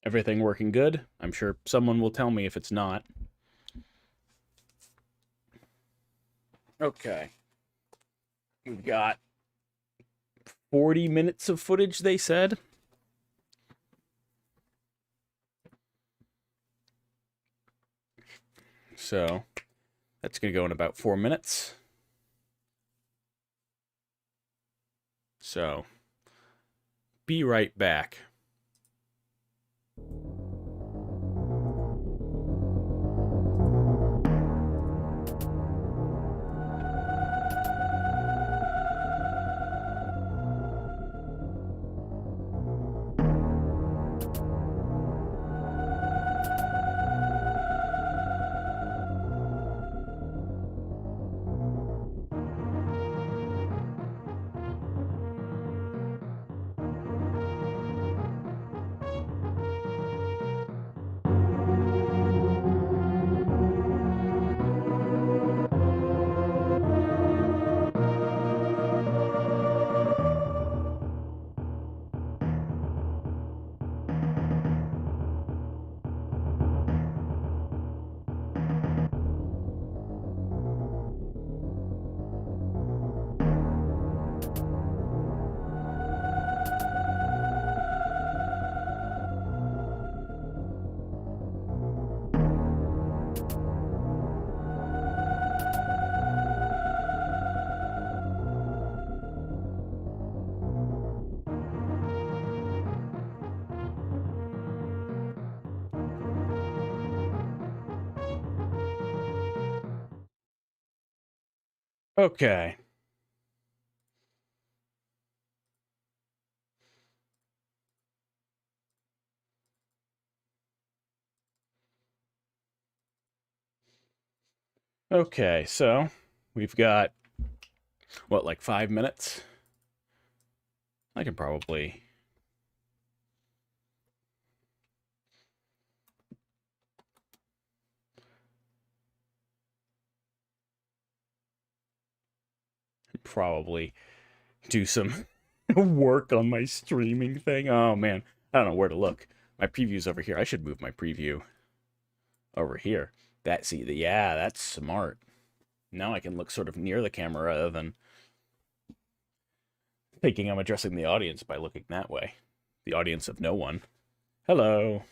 Everything working good? I'm sure someone will tell me if it's not. Okay. We've got 40 minutes of footage, they said. So that's going to go in about 4 minutes. So be right back. Okay. Okay, so we've got, what, like 5 minutes? I can probably do some work on my streaming thing. Oh man, I don't know where to look. My preview's over here. I should move my preview over here. Yeah, that's smart. Now I can look sort of near the camera rather than thinking I'm addressing the audience by looking that way. The audience of no one. Hello.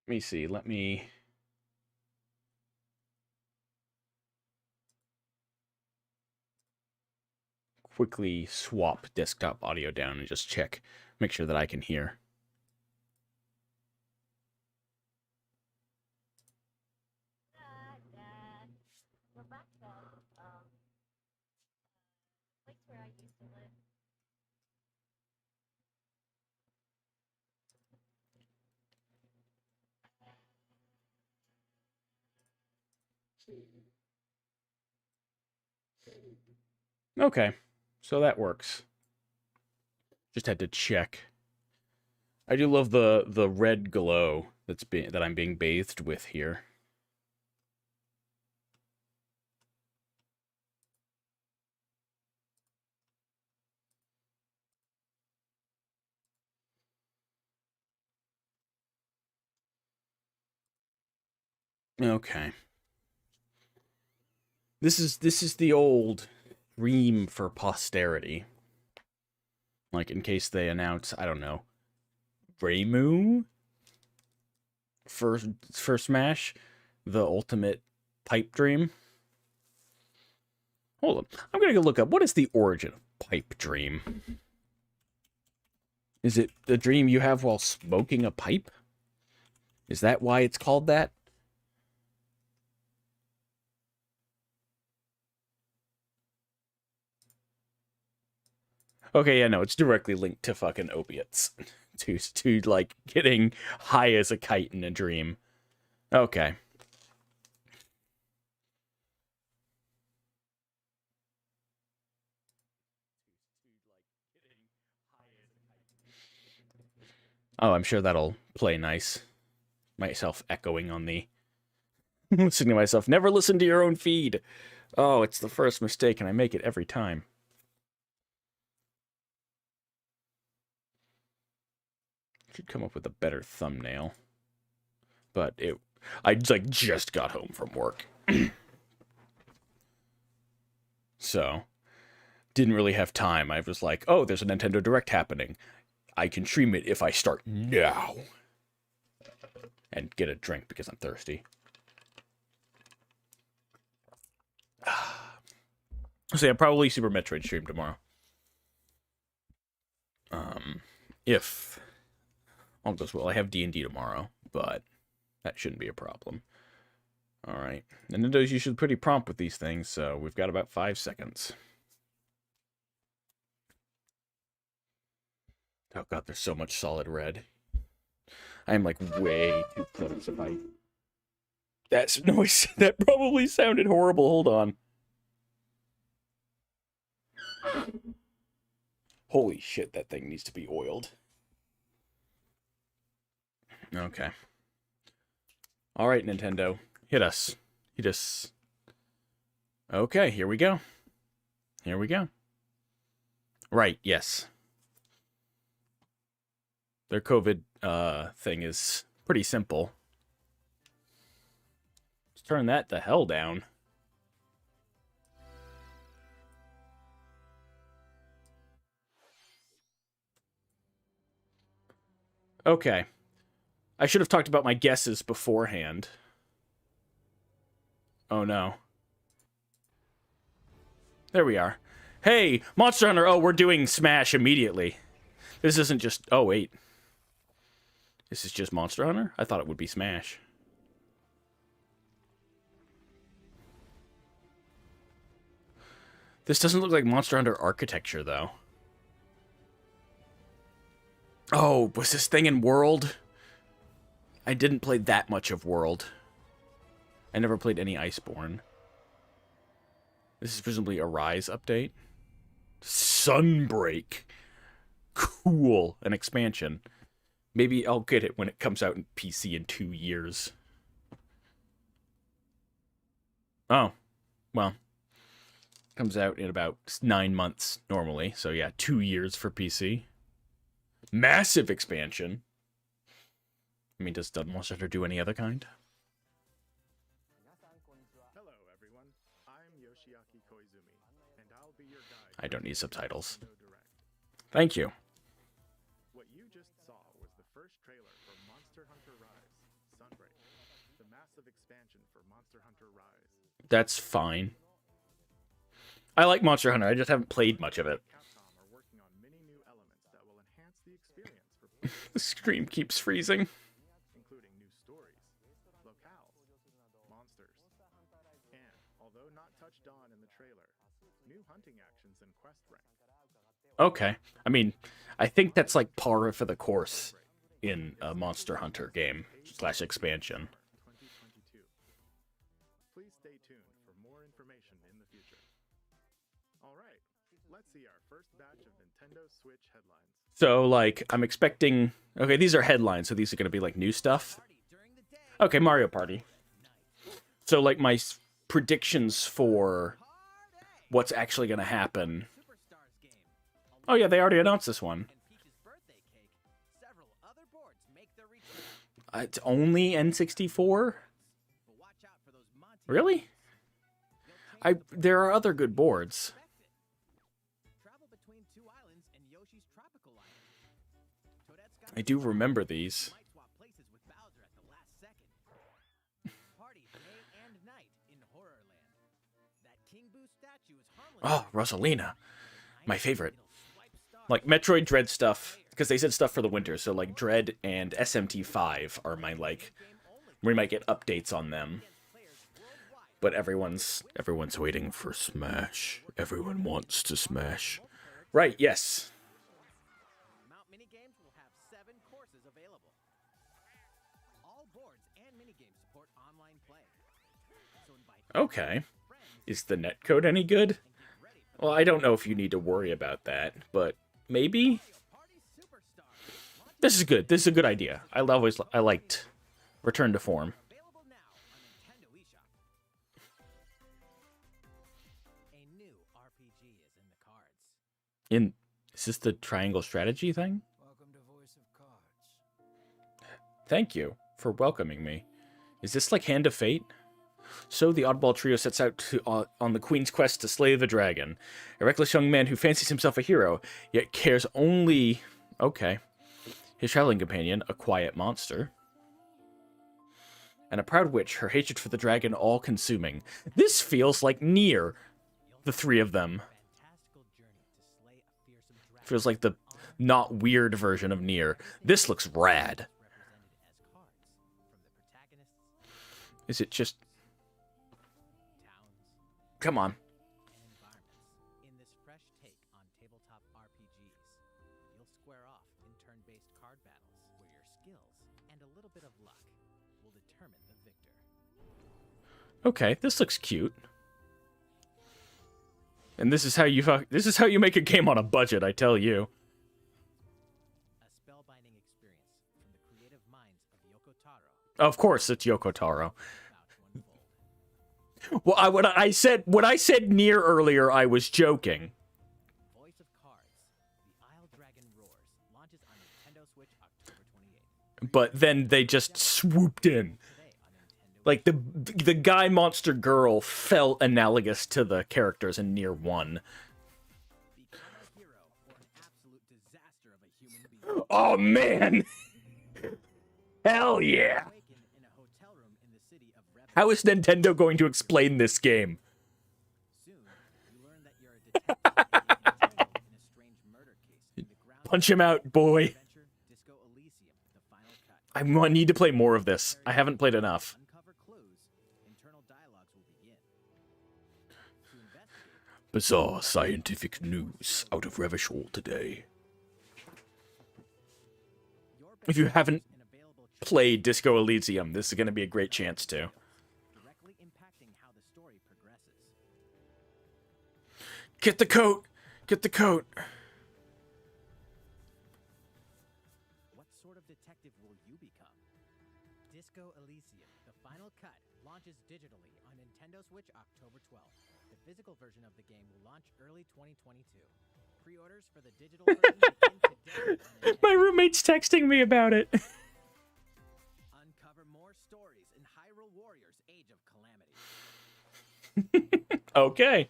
Let me see. Let me quickly swap desktop audio down and just check, make sure that I can hear. Okay, so that works. Just had to check. I do love the red glow that I'm being bathed with here. Okay. This is the old dream for posterity. Like in case they announce, I don't know, Raymu for Smash, the ultimate pipe dream. Hold on. I'm gonna go look up what is the origin of pipe dream. Is it the dream you have while smoking a pipe? Is that why it's called that? Okay, yeah, no, it's directly linked to fucking opiates. To like getting high as a kite in a dream. Okay. Oh, I'm sure that'll play nice. Myself echoing on the listening to myself. Never listen to your own feed. Oh, it's the first mistake, and I make it every time. Should come up with a better thumbnail. But I like just got home from work. So, didn't really have time. I was like, oh, there's a Nintendo Direct happening. I can stream it if I start now. And get a drink because I'm thirsty. So yeah, probably Super Metroid stream tomorrow. If all goes well, I have D&D tomorrow, but that shouldn't be a problem. All right, Nintendo's usually pretty prompt with these things, so we've got about 5 seconds. Oh god, there's so much solid red. I am like way too close. If I that's noise that probably sounded horrible. Hold on. Holy shit, that thing needs to be oiled. Okay. All right, Nintendo. Hit us. Hit us. Okay, here we go. Here we go. Right, yes. Their COVID thing is pretty simple. Let's turn that the hell down. Okay. I should have talked about my guesses beforehand. Oh no. There we are. Hey, Monster Hunter. Oh, we're doing Smash immediately. This isn't just... Oh, wait. This is just Monster Hunter? I thought it would be Smash. This doesn't look like Monster Hunter architecture, though. Oh, was this thing in World? I didn't play that much of World. I never played any Iceborne. This is presumably a Rise update. Sunbreak. Cool. An expansion. Maybe I'll get it when it comes out in PC in 2 years. Oh. Well. Comes out in about 9 months normally. So yeah, 2 years for PC. Massive expansion. I mean, does Monster Hunter do any other kind? Hello, everyone. I'm Yoshiaki Koizumi, and I'll be your guide. I don't need subtitles. Direct. Thank you. What you just saw was the first trailer for Monster Hunter Rise: Sunbreak, the massive expansion for Monster Hunter Rise. That's fine. I like Monster Hunter. I just haven't played much of it. Capcom are working on many new elements that will enhance the experience for players, The screen keeps freezing. including new stories, locales, monsters, and, although not touched on in the trailer, new hunting actions and quest rank. Okay. I mean, I think that's like par for the course in a Monster Hunter game / expansion. 2022. Please stay tuned for more information in the future. All right, let's see our first batch of Nintendo Switch headlines. So, like, I'm expecting... Okay, these are headlines, so these are going to be, like, new stuff. Okay, Mario Party. So, like, my predictions for what's actually going to happen... Oh, yeah, they already announced this one. It's only N64? Really? There are other good boards. I do remember these. Oh, Rosalina. My favorite. Like, Metroid Dread stuff, because they said stuff for the winter, so, like, Dread and SMT5 are my, like... We might get updates on them. But everyone's waiting for Smash. Everyone wants to Smash. Right, yes. Mount Minigames will have 7 courses available. All boards and minigames support online play. So invite Okay. friends Is the netcode any good? and get ready for Well, I don't know if you need to worry about that, but maybe? Party Superstar. This is good. This is a good idea. I liked Return to Form. Available now on Nintendo eShop. A new RPG is in the cards. Is this the triangle strategy thing? Welcome to Voice of Cards. Thank you for welcoming me. Is this like Hand of Fate? So the oddball trio sets out on the queen's quest to slay the dragon. A reckless young man who fancies himself a hero, yet cares only... Okay. His traveling companion, a quiet monster. And a proud witch, her hatred for the dragon all-consuming. This feels like Nier, the three of them. Fantastical journey to slay a fearsome dragon. Feels like the not weird version of Nier. This looks rad. Represented as cards from the protagonists, Is it just... towns, Come on. and environments. In this fresh take on tabletop RPGs, you'll square off in turn-based card battles where your skills and a little bit of luck will determine the victor. Okay, this looks cute. And this is how you make a game on a budget, I tell you. A spellbinding experience from the creative minds of Yoko Taro Of course, it's Yoko Taro. about to unfold. Well, when I said Nier earlier, I was joking. Voice of Cards, The Isle Dragon Roars, launches on Nintendo Switch October 28th. But then they just swooped in. Today on Nintendo Like the guy monster girl felt analogous to the characters in Nier 1. Become a hero or an absolute disaster of a human being. Oh man. Hell yeah. Awaken in a hotel room in the city of Rev. How is Nintendo going to explain this game? Soon, you learn that you're a detective entangled in a strange murder case in the ground Punch him out, boy. adventure Disco Elysium, the final cut. I need to play more of this. I haven't played enough. Uncover clues. Internal dialogues will begin. To investigate, Bizarre scientific news out of Revachol today. your If you haven't and available played Disco Elysium, this is going to be a great chance to. directly impacting how the story progresses. Get the coat! Get the coat! What sort of detective will you become? Disco Elysium, the final cut, launches digitally on Nintendo Switch October 12th. The physical version of the game will launch early 2022. Pre-orders for the digital version begin today on My Nintendo. roommate's texting me about it. Uncover more stories in Hyrule Warriors Age of Calamity. Okay.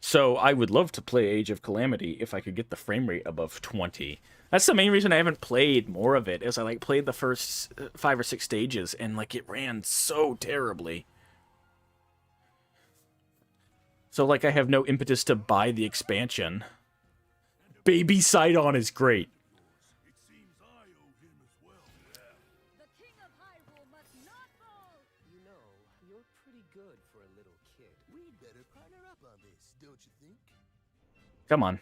So I would love to play Age of Calamity if I could get the frame rate above 20. That's the main reason I haven't played more of it, is I like played the first 5 or 6 stages and like it ran so terribly. So like I have no impetus to buy the expansion. Baby Sidon is great. The King of Hyrule must not fall! You know, you're pretty good for a little kid. We'd better partner up on this, don't you think? Come on.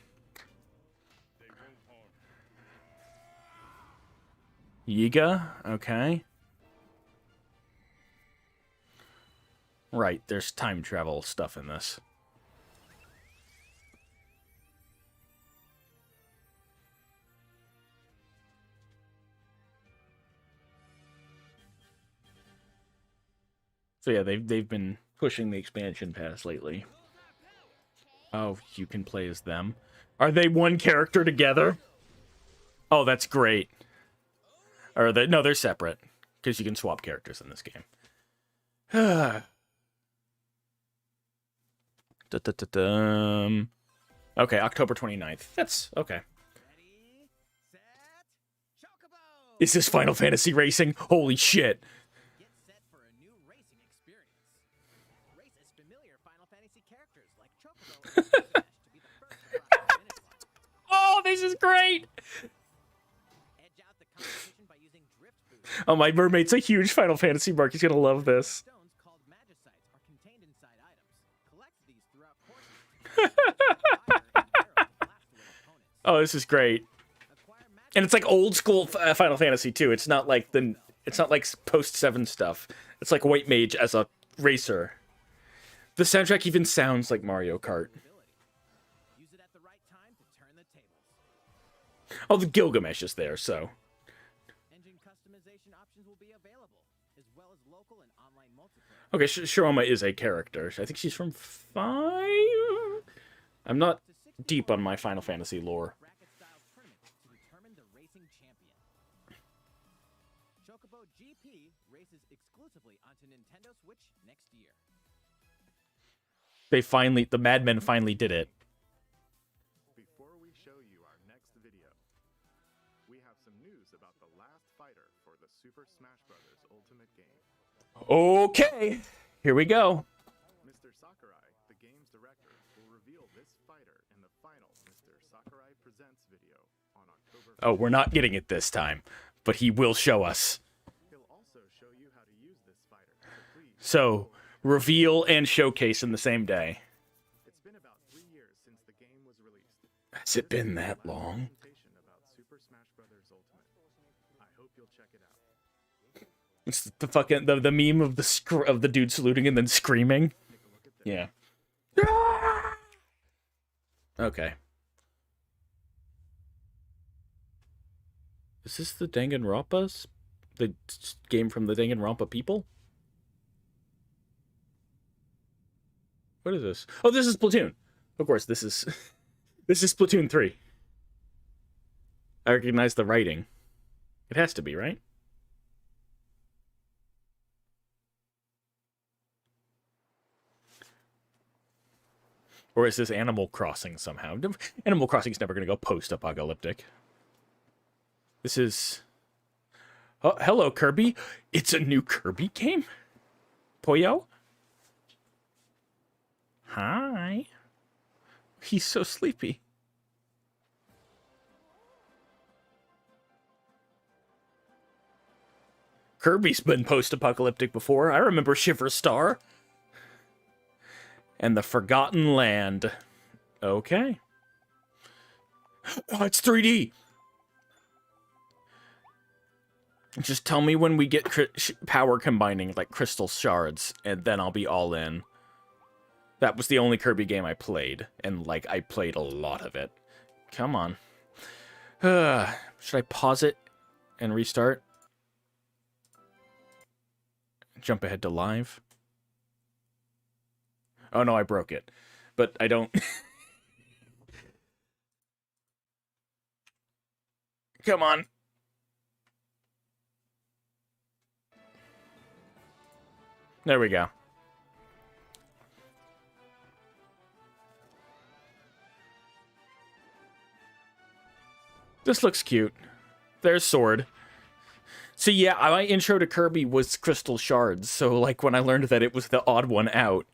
Yiga? Okay. Right, there's time travel stuff in this. So yeah, they've been pushing the expansion pass lately. Oh, you can play as them. Are they one character together? Oh, that's great. Or no, they're separate because you can swap characters in this game. Da-da-da-dum. Okay, October 29th. That's okay. Ready, set, chocobo! Is this Final Fantasy Racing? Holy shit. Get set for a new racing experience. Race as familiar Final Fantasy characters like Chocobo and Smash to be the first to cross the finish line. Oh, this is great. Edge out the competition by using Drift Boost Oh, my roommate's a huge Final Fantasy mark. He's gonna love this. Stones called magicites are contained inside items. Collect these throughout courses. Fire and arrows to blast away opponents. Oh, this is great. Acquire magic And it's like old school Final Fantasy too. It's not like post 7 stuff. It's like White Mage as a racer. The soundtrack even sounds like Mario Kart. ability. Use it at the right time to turn the tables. Oh, the Gilgamesh is there, so. Engine customization options will be available, as well as local and online multiplayer. Okay, Shiroma is a character. I think she's from 5? I'm not deep on my Final Fantasy lore. Bracket-style tournament to determine the racing champion. Chocobo GP races exclusively onto Nintendo Switch next year. The Mad Men finally did it. Before we show you our next video, we have some news about the last fighter for the Super Smash Bros. Ultimate game. Okay, here we go. Mr. Sakurai, the game's director, will reveal this fighter in the final Mr. Sakurai Presents video on October 5th. Oh, we're not getting it this time, but he will show us. He'll also show you how to use this fighter, so please. So, reveal and showcase in the same day. It's been about 3 years since the game was released. Has it been that long? Presentation about Super Smash Bros. Ultimate. I hope you'll check it out. It's the fucking the meme of the dude saluting and then screaming. Take a look at this. Yeah. Okay. Is this the Danganronpas? The game from the Danganronpa people? What is this? Oh, this is Splatoon. Of course, this is this is Splatoon 3. I recognize the writing. It has to be, right? Or is this Animal Crossing somehow? Animal Crossing's never going to go post-apocalyptic. This is... Oh, hello, Kirby. It's a new Kirby game? Poyo? Hi. He's so sleepy. Kirby's been post-apocalyptic before. I remember Shiver Star. And the Forgotten Land. Okay. Oh, it's 3D. Just tell me when we get power combining, like crystal shards, and then I'll be all in. That was the only Kirby game I played, and like I played a lot of it. Come on. Should I pause it and restart? Jump ahead to live. Oh no, I broke it. But I don't... Come on. There we go. This looks cute. There's Sword. So yeah, my intro to Kirby was crystal shards. So like when I learned that it was the odd one out,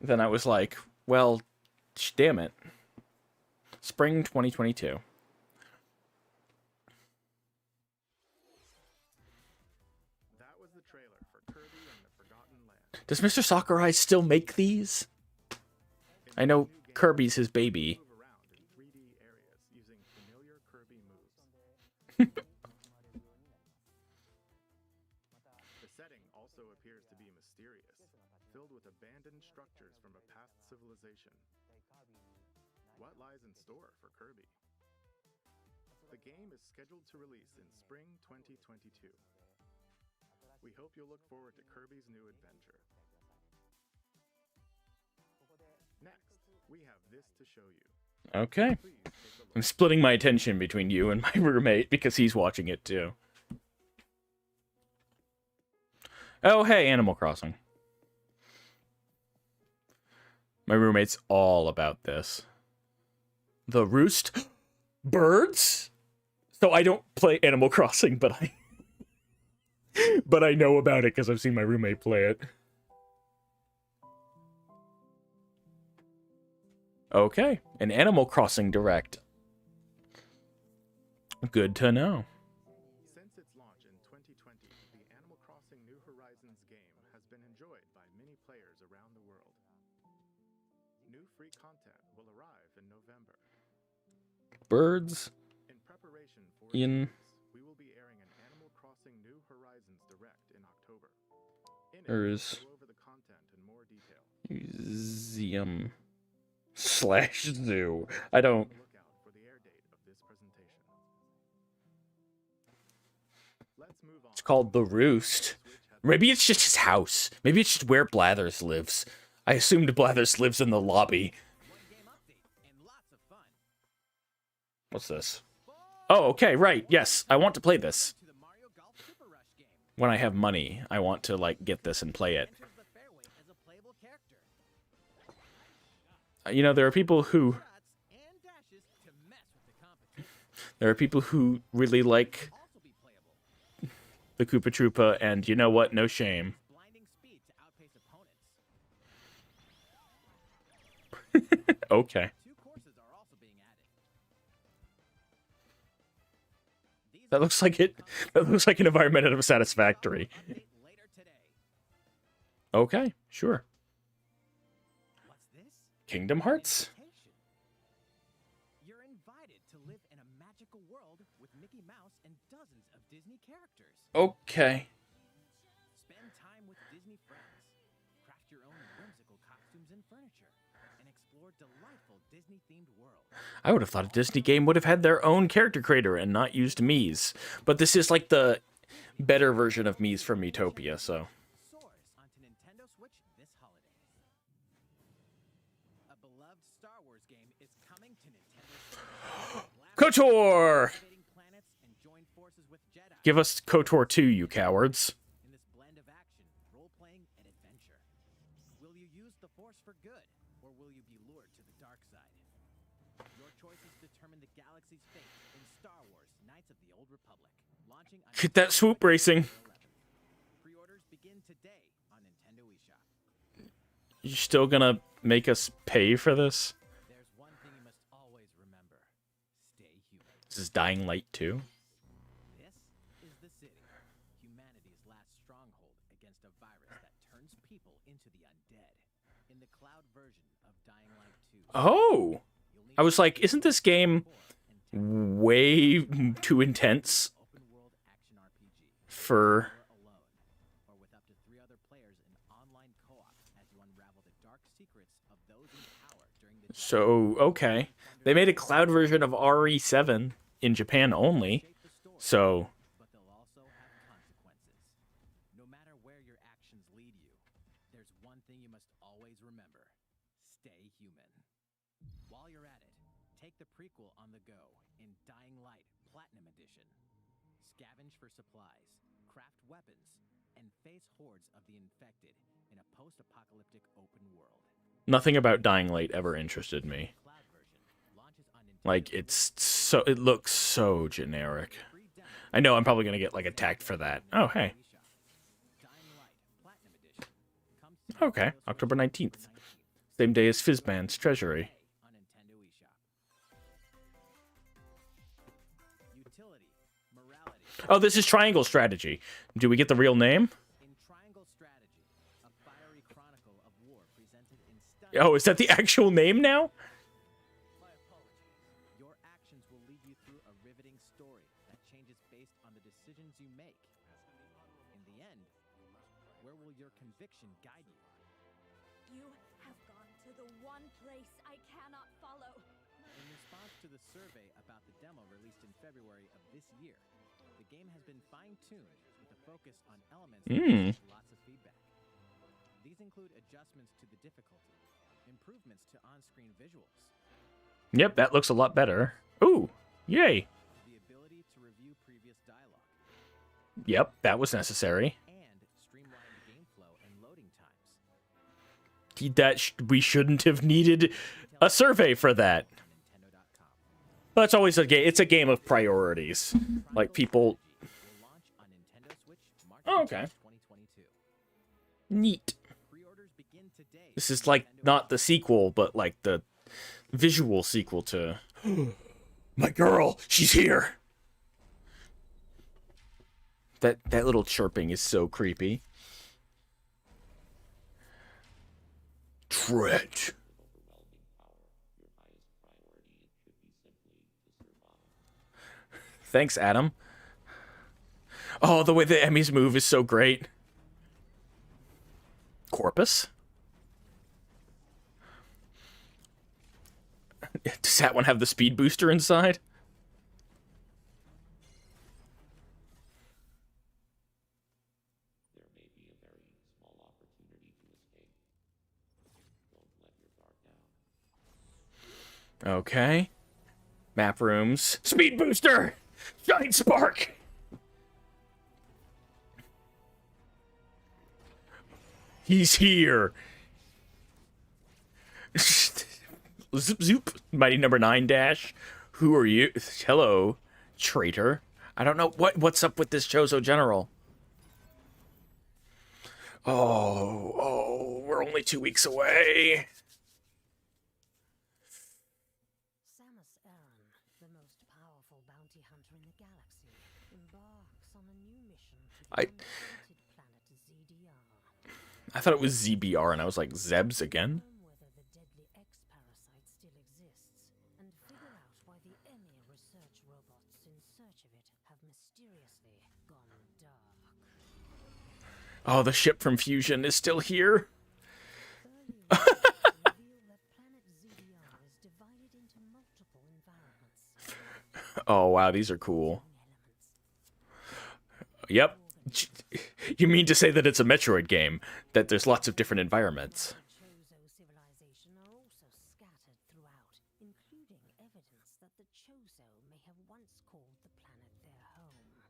then I was like, well, damn it. Spring 2022. That was the trailer for Kirby and the Forgotten Land. Does Mr. Sakurai still make these? I know Kirby's his baby. Move around in 3D areas using familiar Kirby moves. The setting also appears to be mysterious, filled with abandoned structures from a past civilization. What lies in store for Kirby? The game is scheduled to release in spring 2022. We hope you'll look forward to Kirby's new adventure. Next, we have this to show you. Okay. Please take a look. I'm splitting my attention between you and my roommate because he's watching it too. Oh, hey, Animal Crossing. My roommate's all about this. The roost? Birds? So I don't play Animal Crossing, but I know about it because I've seen my roommate play it. Okay, an Animal Crossing Direct. Good to know. Since its launch in 2020, New free content will arrive in November. Birds In preparation for in release, we will be airing an Animal Crossing New Horizons Direct in October. In it, Ers. we'll go over the content in more detail. museum slash zoo. I don't. Look out for the air date of this presentation. Let's move on. It's called The Roost. Maybe it's just his house. Maybe it's just where Blathers lives. I assumed Blathers lives in the lobby. One game update and lots of fun. What's this? Oh, okay, right. Yes, I want to play this. To the Mario Golf Super Rush game. When I have money, I want to, like, get this and play it. Enters the fairway as a playable character. You know, there are people who... Shots and dashes to mess with the competition. There are people who really like Also be playable. the Koopa Troopa, and you know what? No shame. Blinding speed to outpace opponents. Okay. 2 courses are also being added. These That looks like it. That looks like an environment of Satisfactory. update later today. Okay, sure. What's this? Kingdom Hearts? Invitation. You're invited to live in a magical world with Mickey Mouse and dozens of Disney characters. Okay. Spend time with Disney friends. Craft your own whimsical costumes and furniture. And explore delightful Disney-themed worlds. I would have thought a Disney game would have had their own character creator and not used Mii's. But this is like the better version of Mii's from Miitopia, so. Source onto Nintendo Switch this holiday. A beloved Star Wars game is coming to Nintendo Switch. KOTOR! Invading planets and join forces with Jedi. Give us KOTOR 2, you cowards. In this blend of action, role-playing, and adventure. Will you use the Force for good, or will you be lured to the dark side? Your choices determine the galaxy's fate in Star Wars: Knights of the Old Republic, launching on Get that swoop racing. Pre-orders begin today on Nintendo eShop. You still gonna make us pay for this? There's one thing you must always remember: stay human. This is Dying Light 2. This is the city, humanity's last stronghold against a virus that turns people into the undead. In the cloud version of Dying Light 2, Oh! you'll need I was like, isn't this game core and way too intense open-world action RPG. for... Or alone, or with up to 3 other players in online co-op as you unravel the dark secrets of those in power during the So, okay. They made a cloud version of RE7 in Japan only. shape the story, So, but they'll also have consequences. No matter where your actions lead you, there's one thing you must always remember: stay human. While you're at it, take the prequel on the go in Dying Light Platinum Edition. Scavenge for supplies, craft weapons, and face hordes of the infected in a post-apocalyptic open world. nothing about Dying Light ever interested me. Cloud version launches on Nintendo Like, it's so... It looks so generic. free demo I know I'm probably gonna get, like, attacked for that. Oh, hey. eShop. Dying Light Platinum Edition comes to Okay, Nintendo Switch October 19th. 19th. Same day as Fizzband's Treasury. On Nintendo eShop. Utility, morality. Oh, this is Triangle Strategy. Do we get the real name? In Triangle Strategy, a fiery chronicle of war presented in stunning. Oh, is that the actual name now? My apologies. Your actions will lead you through a riveting story that changes based on the decisions you make. In the end, where will your conviction guide you? You have gone to the one place I cannot follow. In response to the survey about the demo released in February of this year, the game has been fine-tuned with a focus on elements that receive lots of feedback. These include adjustments to the difficulty, improvements to on-screen visuals, Yep, that looks a lot better. Ooh, yay. the ability to review previous dialogue, Yep, that was necessary. and streamlined game flow and loading times. We shouldn't have needed a survey for that. On Nintendo.com. Well, it's always a game. It's a game of priorities. Like people. Will launch on Nintendo Switch March Oh, okay. 2022. Neat. Pre-orders begin today. This is like not the sequel, but like the visual sequel to. My girl, she's here. That little chirping is so creepy. Tread Thanks, Adam. Oh, the way the Emmys move is so great. Corpus? Does that one have the speed booster inside? Okay. Map rooms. Speed booster! Giant spark! He's here. Zoop zoop. Mighty number 9 dash. Who are you? Hello, traitor. I don't know what's up with this Chozo general. Oh, we're only 2 weeks away. Samus Aran, the most powerful bounty hunter in the galaxy, embarks on a new mission to I the haunted planet ZDR. thought it was ZBR, and I was like, Zebs again? Learn whether the deadly X-parasite still exists, and figure out why the Emir research robots in search of it have mysteriously gone dark. Oh, the ship from Fusion is still here? Early reveal that planet ZDR is divided into multiple environments. Oh, wow, these are cool. Elements. Yep. You mean to say that it's a Metroid game? That there's lots of different environments? Chozo civilization are also scattered throughout, including evidence that the Chozo may have once called the planet their home.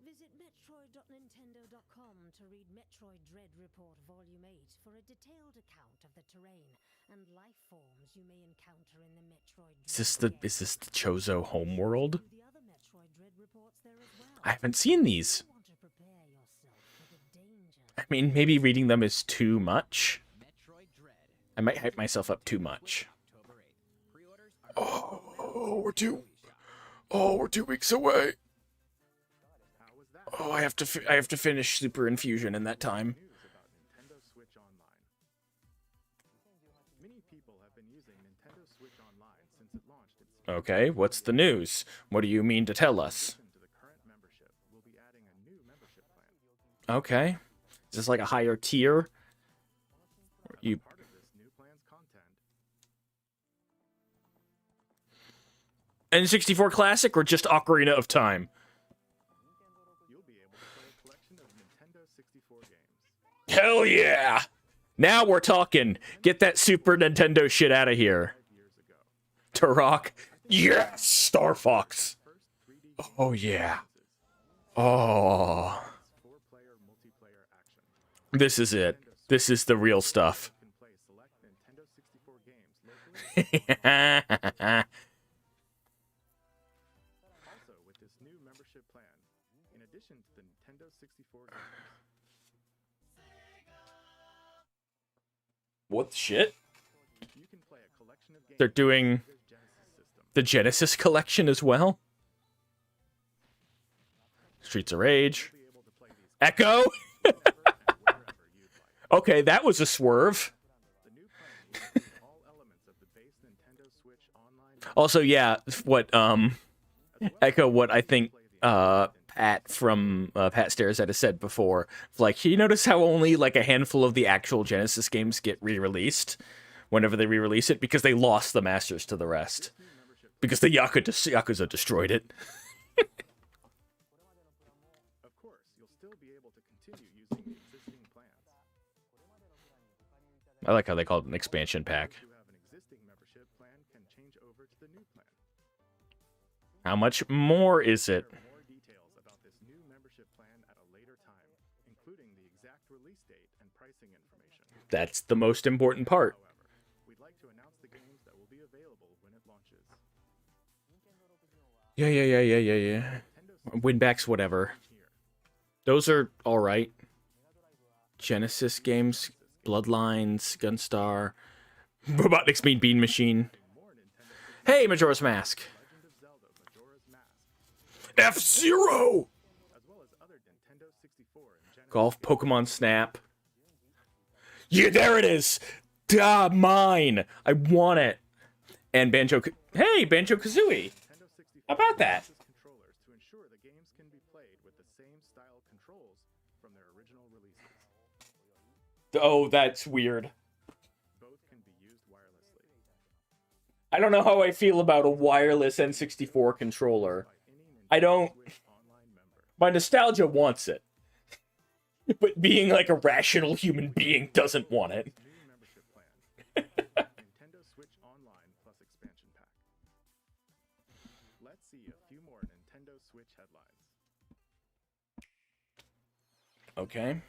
Visit Metroid.Nintendo.com to read Metroid Dread Report Volume 8 for a detailed account of the terrain and life forms you may encounter in the Metroid Dread Is this the Chozo homeworld? game. The other Metroid Dread reports there as well. I haven't seen these. You want to prepare yourself for the dangers. I mean, maybe reading them is too much. Metroid Dread. I might hype myself up too much. October 8th. Pre-orders are We're 2 weeks away. How was that? Oh, I have to finish Super Infusion in that time. News about Nintendo Switch Online. Many people have been using Nintendo Switch Online since it launched its Okay, what's the news? What do you mean to tell us? addition to the current membership. We'll be adding a new membership plan. Okay. Is this like a higher tier? You Part of this new plan's content. N64 Classic or just Ocarina of Time? You'll be able to play a collection of Nintendo 64 games. Hell yeah! Now we're talking. Get that Super Nintendo shit out of here. 5 years ago. Turok. Yes! Star Fox. First 3D game Oh yeah. experiences. Oh. 4-player multiplayer action. This is it. This is the real stuff. You can play select Nintendo 64 games locally. Also, with this new membership plan, in addition to the Nintendo 64 games, What the shit? you can play a collection of games They're doing on the Genesis system. the Genesis collection as well. Streets of Rage. You'll be able to play these Echo? games whenever and wherever you'd like. Okay, that was a swerve. The new plan uses all elements of the base Nintendo Switch Online Also, yeah, what as well echo as what I think play the Nintendo Pat from Pat Stairs had said before. Like, you notice how only like a handful of the actual Genesis games get re-released whenever they re-release it because they lost the masters to the rest. new membership. Because the Yakuza destroyed it. Of course, you'll still be able to continue using the existing plans. I like how they call it an expansion pack. Those who have an existing membership plan can change over to the new plan. How much more is it? Share more details about this new membership plan at a later time, including the exact release date and pricing information. That's the most important part. However, we'd like to announce the games that will be available when it launches. Yeah. Nintendo Winbacks, whatever. here. Those are alright. Genesis games, Bloodlines, Gunstar, Robotnik's Mean Bean Machine. More Nintendo Hey, Majora's Mask. Legend of Zelda Majora's Mask, F-Zero! as well as other Nintendo 64 and Genesis Golf, Pokemon Snap. Yeah, there it is! Ah, mine! I want it! And Banjo... Hey, Banjo-Kazooie! Nintendo 64 How about that? controllers to Oh, that's weird. Both can be used wirelessly. I don't know how I feel about a wireless N64 controller. By any I don't... Nintendo Switch Online member. My nostalgia wants it. But being like a rational human being doesn't want it. New membership plan. Nintendo Switch Online plus expansion pack. Let's see a few more Nintendo Switch headlines. Okay.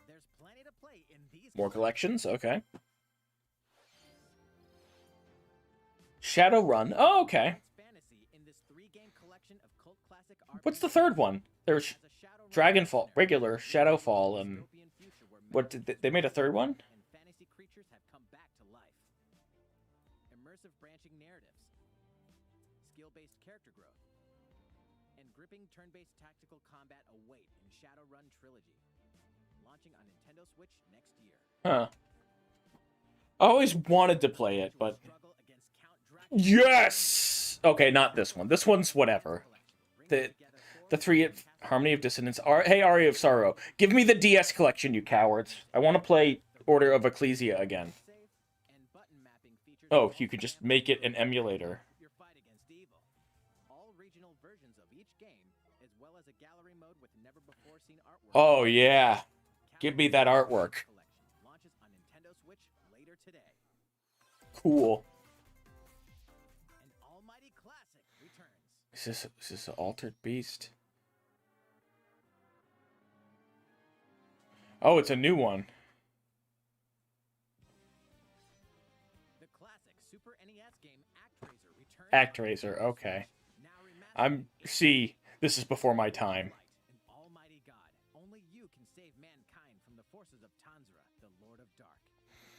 There's plenty to play in these More collections? Okay. Shadowrun. Oh, okay. fantasy in this 3-game collection of cult classic What's the RPGs third one? There's as a Shadowrun Dragonfall, listener, regular Shadowfall, and dystopian future where what did they made a third one? and fantasy creatures have come back to life. Immersive branching narratives, skill-based character growth, and gripping turn-based tactical combat await in Shadowrun Trilogy, launching on Nintendo Switch next year. Huh. I always wanted to play it, but Struggle against Count Dracula. yes. Okay, not this one. This one's whatever. The three Harmony of Dissonance. Hey, Aria of Sorrow. Give me the DS collection, you cowards. I want to play Order of Ecclesia again. Oh, you could just make it an emulator. Your fight against evil. All regional versions of each game, as well as a gallery mode with never before seen artwork. Oh, yeah. Give me that artwork. Collection launches on Nintendo Switch later today. Cool. An almighty classic returns. Is this an Altered Beast? Oh, it's a new one. The classic Super NES game ActRaiser returns. ActRaiser, okay. Now remastered in See, this is before my time. light. An almighty god. Only you can save mankind from the forces of Tanzra, the Lord of Dark.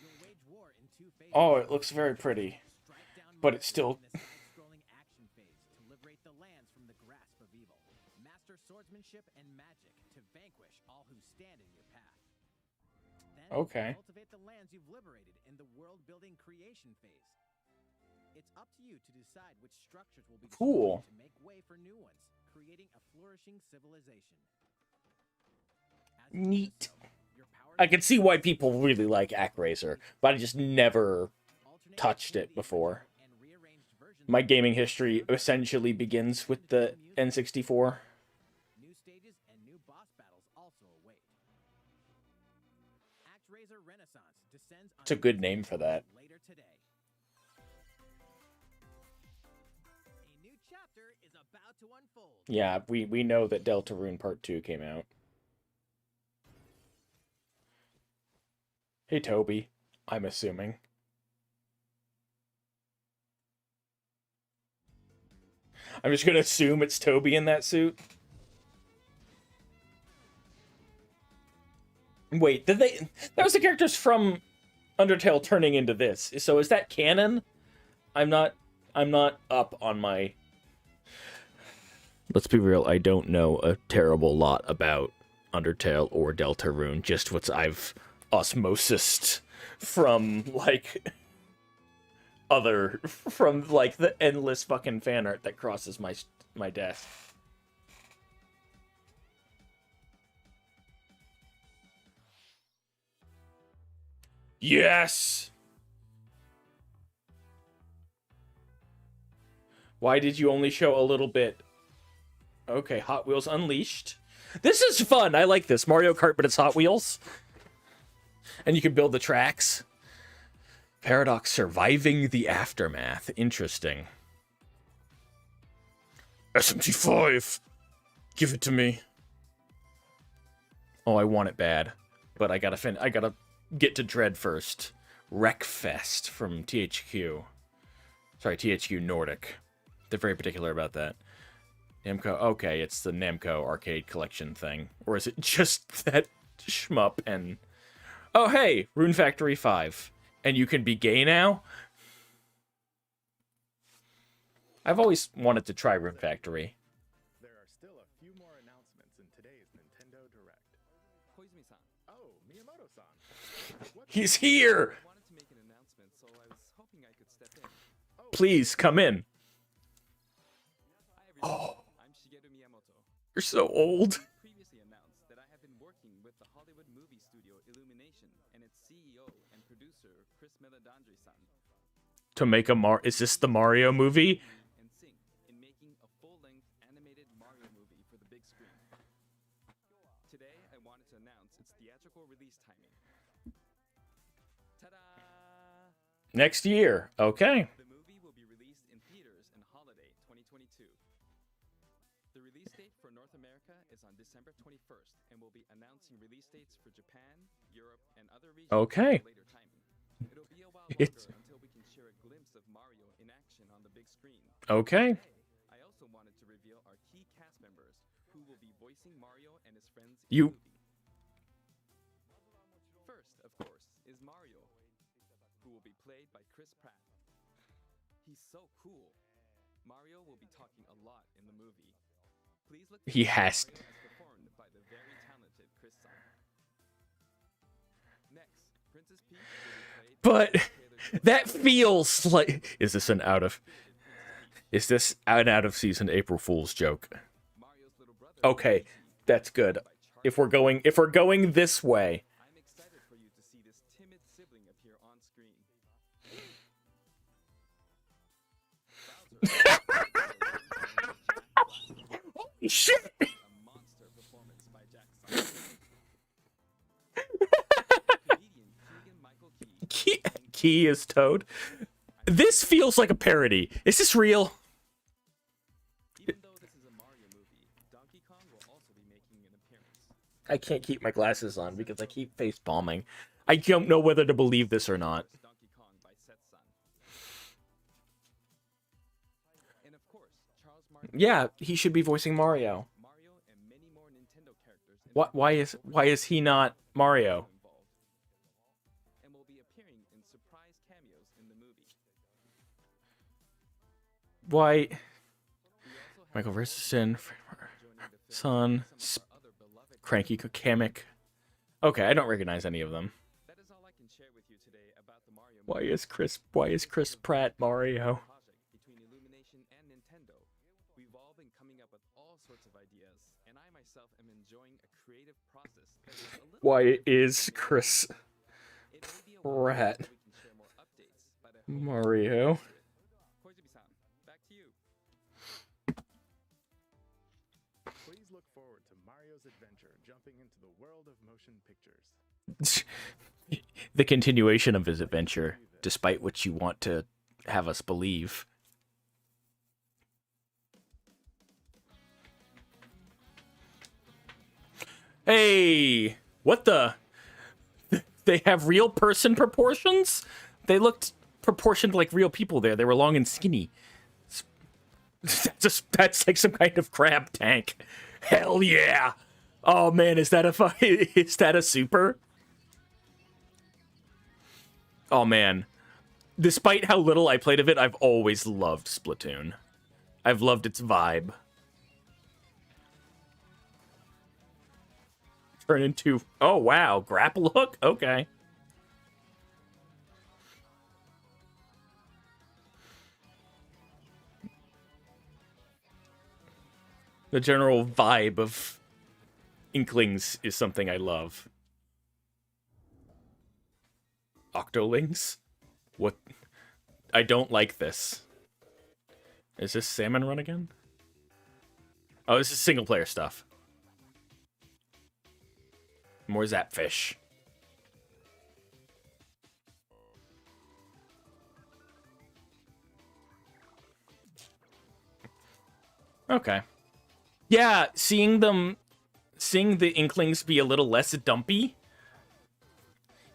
You'll wage war in 2 phases. Oh, it looks very pretty. Strike down But it's monsters still- in the side-scrolling action phase to liberate the lands from the grasp of evil. Master swordsmanship and magic to vanquish all who stand in your path. Then Okay. cultivate the lands you've liberated in the world-building creation phase. It's up to you to decide which structures will be Cool. destroyed to make way for new ones, creating a flourishing civilization. As you do Neat. so, your power I can see why people really like ActRaiser, but I just never alternate touched between it the before. original and rearranged versions My of gaming history essentially begins with the N64. New stages and new boss battles also await. ActRaiser Renaissance descends on It's a good name for that. later today. A new chapter is about to unfold. Yeah, we know that Deltarune Part 2 came out. Hey, Toby. I'm assuming. I'm just gonna assume it's Toby in that suit. Wait, did they... That was the characters from Undertale turning into this. So is that canon? I'm not up on my... Let's be real, I don't know a terrible lot about Undertale or Deltarune, just what I've osmosised from, like, from, like, the endless fucking fan art that crosses my desk. Yes! Why did you only show a little bit? Okay, Hot Wheels Unleashed. This is fun. I like this. Mario Kart, but it's Hot Wheels. And you can build the tracks. Paradox Surviving the Aftermath. Interesting. SMT5. Give it to me. Oh, I want it bad. But I gotta get to Dread first. Wreckfest from THQ. Sorry, THQ Nordic. They're very particular about that. Namco, okay, it's the Namco Arcade Collection thing. Or is it just that shmup and... Oh, hey, Rune Factory 5. And you can be gay now? I've always wanted to try Rune Factory. There are still a few more announcements in today's Nintendo Direct. Koizumi-san, Oh, Miyamoto-san. What He's here! I wanted to make an announcement, so I was hoping I could step in. Please, come in. Hi everyone, I'm Shigeru Miyamoto. You're so old. I previously announced that I have been working with the Hollywood movie studio Illumination and Meladandri-san. To make a is this the Mario movie? And Sync in making a full-length animated Mario movie for the big screen. Today, I wanted to announce its theatrical release timing. Ta-da! Next year. Okay. The movie will be released in theaters in holiday 2022. The release date for North America is on December 21st, and we'll be announcing release dates for Japan, Europe, and other regions Okay. at a later timing. It'll be a while longer It's- until we can share a glimpse of Mario in action on the big screen. Okay. Today, I also wanted to reveal our key cast members who will be voicing Mario and his friends in You- the movie. First, of course, is Mario, who will be played by Chris Pratt. He's so cool. Mario will be talking a lot in the movie. Please look. He for has- Mario as performed by the very talented Chris Sun. Next, Princess Peach will be played But by Taylor Swift. that feels like is this an out of is this an out of season April Fool's joke? Mario's little brother. Okay, that's good. by Charlie. If we're going this way. I'm excited for you to see this timid sibling appear on screen. Holy shit. A monster performance by Jackson. Comedian Keegan-Michael Key. Key is Toad. This feels like a parody. Is this real? Even though this is a Mario movie, Donkey Kong will also be making an appearance. I can't keep my glasses on because I keep face palming. I don't know whether to believe this or not. Donkey Kong by Seth Sun. And of course, Charles Martin. Yeah, he should be voicing Mario. Mario and many more Nintendo characters. in the Why is he not Mario? involved. And will be appearing in surprise cameos in the movie. Why We also have Michael Golden Richardson, Girls joining the film Son, with some of our other beloved Cranky Kamek. Okay, I don't recognize any of them. That is all I can share with you today about the Mario Why movie. is Chris Pratt Mario? Project between Illumination and Nintendo. We've all been coming up with all sorts of ideas, and I myself am enjoying a creative process that is a little Why bit is different. Chris It may be a while Pratt before we can share more updates, but I hope you Mario? Koizumi-san, back to you. Please look forward to Mario's adventure jumping into the world of motion pictures. The continuation of his adventure, despite what you want to have us believe. Hey, what the? They have real person proportions? They looked proportioned like real people there. They were long and skinny. That's like some kind of crab tank. Hell yeah. Oh man, is that is that a super? Oh man. Despite how little I played of it, I've always loved Splatoon. I've loved its vibe. Turn into... Oh wow, grapple hook? Okay. The general vibe of Inklings is something I love. Octolings? What? I don't like this. Is this Salmon Run again? Oh, this is single player stuff. More Zapfish. Okay. Yeah, seeing the Inklings be a little less dumpy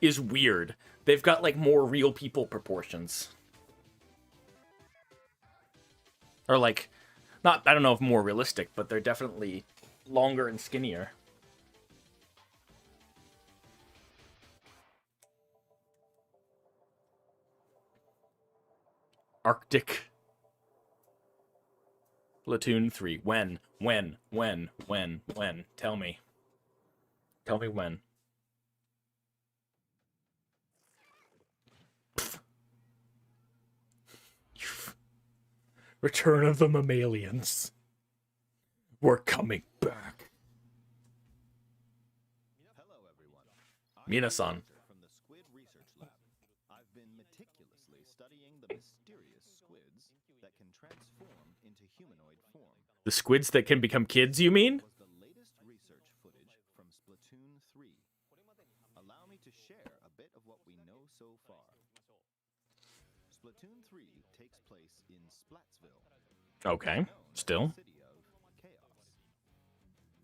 is weird. They've got like more real people proportions. Or like, not, I don't know if more realistic, but they're definitely longer and skinnier. Arctic. Platoon 3. When? Tell me. Tell me when. Return of the Mammalians. We're coming back. Hello, everyone. Minasan. From the Squid Research Lab. I've been studying the mysterious squids that can transform into humanoid form. The squids that can become kids, you mean? Was the latest research footage from Splatoon 3. Allow me to share a bit of what we know so far. Splatoon 3 takes place in Splatsville. Okay, known as the still. City of Chaos.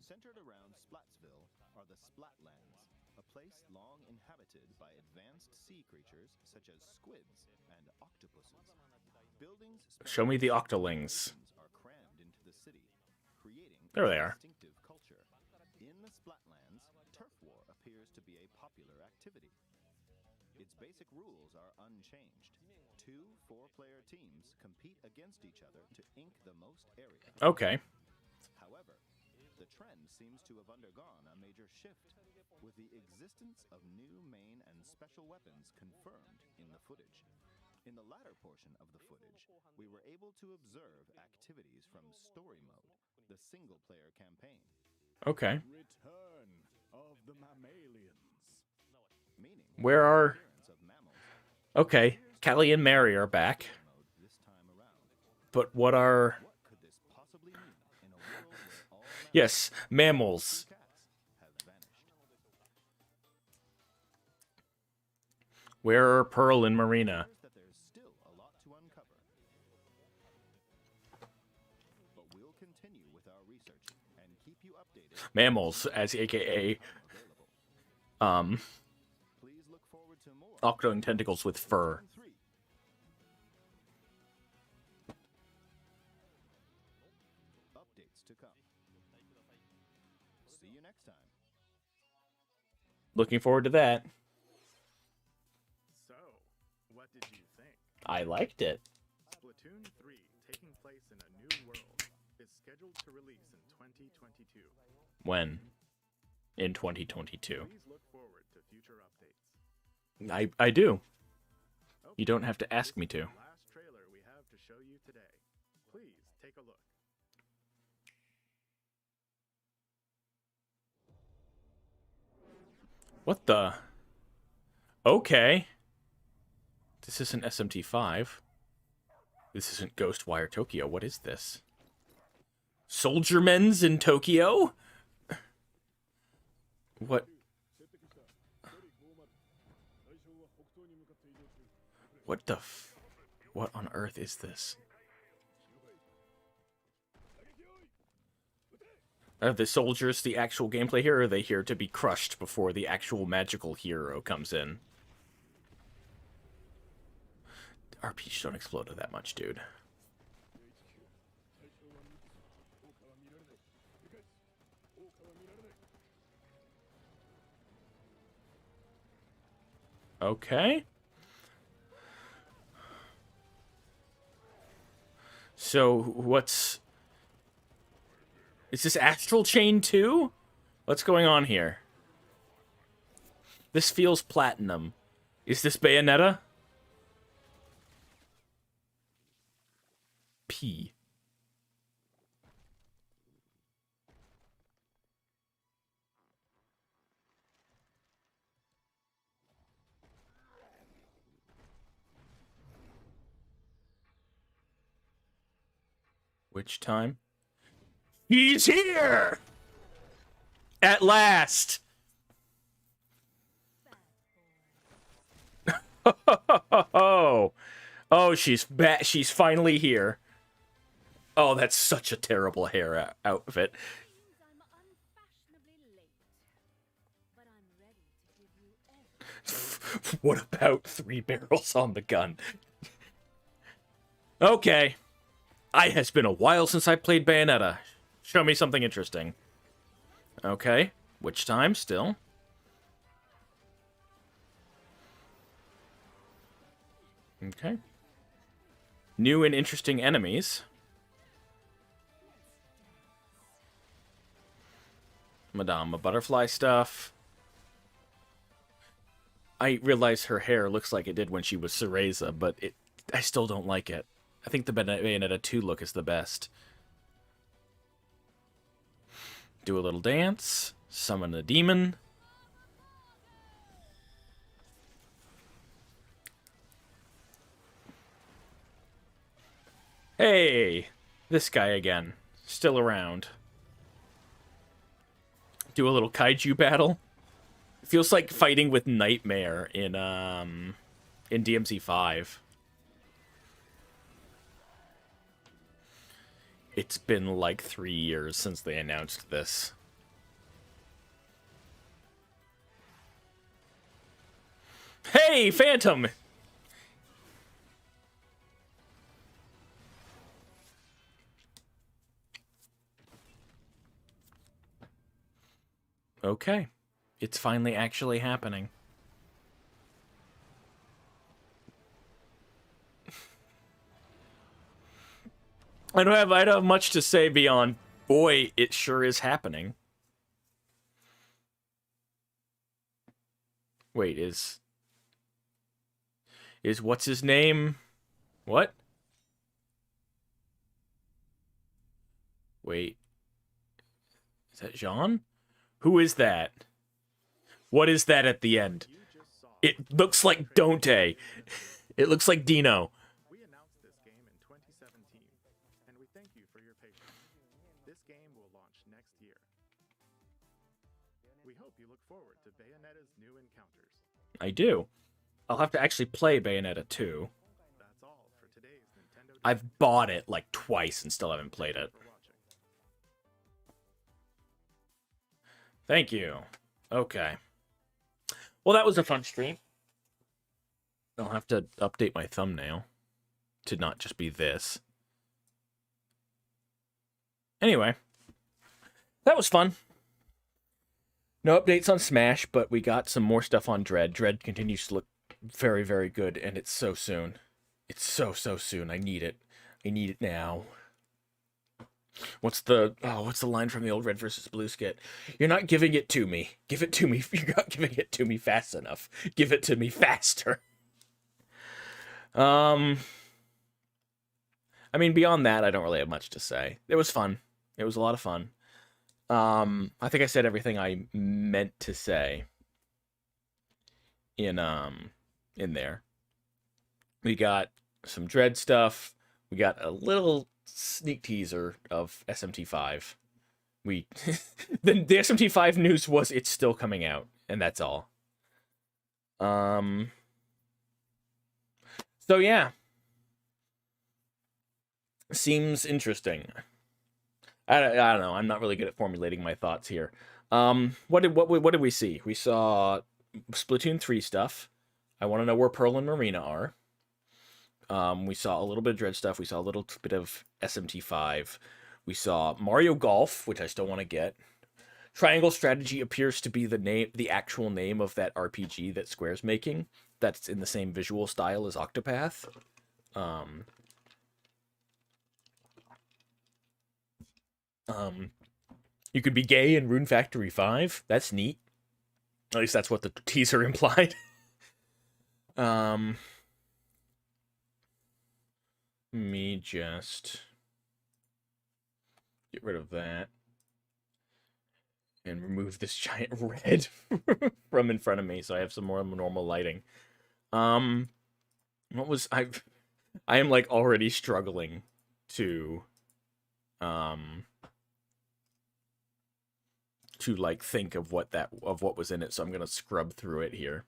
Centered around Splatsville are the Splatlands, a place long inhabited by advanced sea creatures such as squids and octopuses. Buildings Show me the specialized in octolings. operations are crammed into the city, creating There a they are. distinctive culture. In the Splatlands, turf war appears to be a popular activity. Its basic rules are unchanged. 2 4-player teams compete against each other to ink the most area. Okay. However, the trend seems to have undergone a major shift, with the existence of new main and special weapons confirmed in the footage. In the latter portion of the footage, we were able to observe activities from Story Mode, the single-player campaign, Okay. Return of the mammalians. meaning Where are... the appearance of mammals Okay, Callie and Mary are back. mode this time around. But what are... What could this possibly mean in a world where all Yes, mammals. cats have vanished? Where are Pearl and Marina? Appears that there's still a lot to uncover. But we'll continue with our research and keep you updated. Mammals, as aka, Available. Please look forward to more. octoing tentacles with fur. 3. Updates to come. See you next time. Looking forward to that. So, what did you think? I liked it. Splatoon 3, taking place in a new world, is scheduled to release in 2022. When? In 2022. Please look forward to future updates. I do. Okay, You don't have to ask this me is to. the last trailer we have to show you today. Please take a look. What the? Okay. This isn't SMT5. This isn't Ghostwire Tokyo. What is this? Soldiermen's in Tokyo? What? What the what on earth is this? Are the soldiers the actual gameplay here, or are they here to be crushed before the actual magical hero comes in? RPGs don't explode that much, dude. Okay. So, what's... Is this Astral Chain 2? What's going on here? This feels platinum. Is this Bayonetta? P. Which time? He's here! At last! Oh, she's back. She's finally here. Oh, that's such a terrible hair outfit. Seems I'm unfashionably late. But I'm ready to give you everything. What about 3 barrels on the gun? Okay. Has been a while since I played Bayonetta. Show me something interesting. Okay. Which time still? Okay. New and interesting enemies. Madama Butterfly stuff. I realize her hair looks like it did when she was Cereza, but I still don't like it. I think the Bayonetta 2 look is the best. Do a little dance. Summon a demon. Hey, this guy again. Still around. Do a little kaiju battle. Feels like fighting with Nightmare in DMZ 5. It's been like 3 years since they announced this. Hey, Phantom! Okay. It's finally actually happening. I don't have much to say beyond, boy, it sure is happening. Wait, is what's his name? What? Wait. Is that Jean? Who is that? What is that at the end? It looks like Dante. It looks like Dino. We announced this game in 2017, and we thank you for your patience. This game will launch next year. We hope you look forward to Bayonetta's new encounters. I do. I'll have to actually play Bayonetta 2. That's all for today's Nintendo. I've bought it like twice and still haven't played it. For watching. Thank you. Okay. Well, that was a fun stream. I'll have to update my thumbnail to not just be this. Anyway, that was fun. No updates on Smash, but we got some more stuff on Dread. Dread continues to look very, very good, and it's so soon. It's so soon. I need it. I need it now. What's the line from the old Red vs. Blue skit? You're not giving it to me. Give it to me. You're not giving it to me fast enough. Give it to me faster. I mean, beyond that, I don't really have much to say. It was fun. It was a lot of fun. I think I said everything I meant to say in there. We got some Dread stuff. We got a little sneak teaser of SMT5. The SMT5 news was it's still coming out, and that's all. So yeah. Seems interesting. I don't know. I'm not really good at formulating my thoughts here. What did we see? We saw Splatoon 3 stuff. I want to know where Pearl and Marina are. We saw a little bit of Dread stuff. We saw a little bit of SMT5. We saw Mario Golf, which I still want to get. Triangle Strategy appears to be the actual name of that RPG that Square's making. That's in the same visual style as Octopath. You could be gay in Rune Factory 5. That's neat. At least that's what the teaser implied. Me just get rid of that and remove this giant red from in front of me so I have some more normal lighting. I am like already struggling to like think of what was in it, so I'm gonna scrub through it here.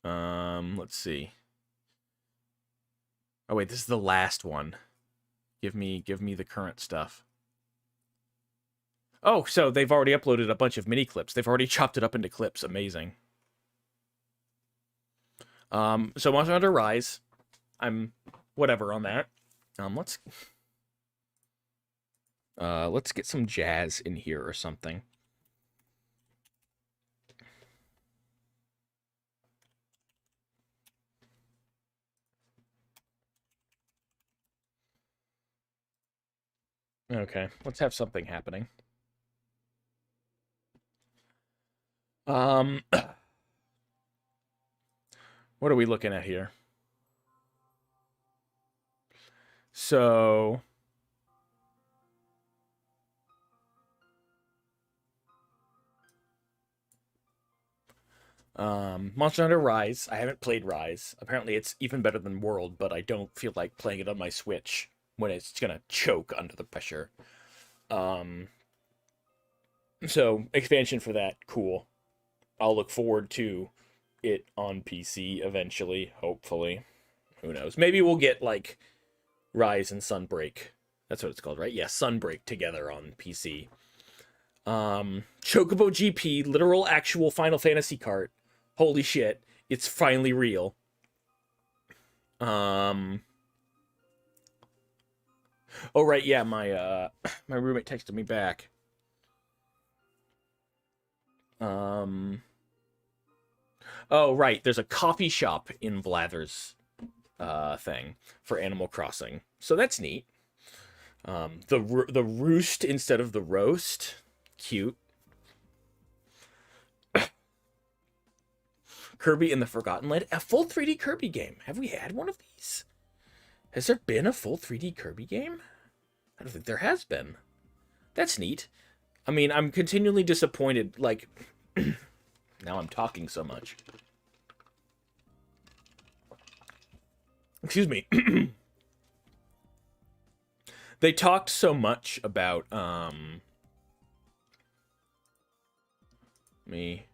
Let's see. Oh wait, this is the last one. Give me the current stuff. Oh, so they've already uploaded a bunch of mini clips. They've already chopped it up into clips. Amazing. So Monster Hunter Rise. I'm whatever on that. Let's get some jazz in here or something. Okay, let's have something happening. What are we looking at here? So Monster Hunter Rise. I haven't played Rise. Apparently it's even better than World, but I don't feel like playing it on my Switch when it's gonna choke under the pressure. So expansion for that, cool. I'll look forward to it on PC eventually, hopefully. Who knows? Maybe we'll get like Rise and Sunbreak. That's what it's called, right? Yeah, Sunbreak together on PC. Chocobo GP, literal actual Final Fantasy cart. Holy shit, it's finally real. Oh right, yeah, my my roommate texted me back. Oh right, there's a coffee shop in Blather's thing for Animal Crossing. So that's neat. The roost instead of the roast. Cute. Kirby in the Forgotten Land. A full 3D Kirby game. Have we had one of these? Has there been a full 3D Kirby game? I don't think there has been. That's neat. I mean, I'm continually disappointed. Like, now I'm talking so much. Excuse me. They talked so much about, me.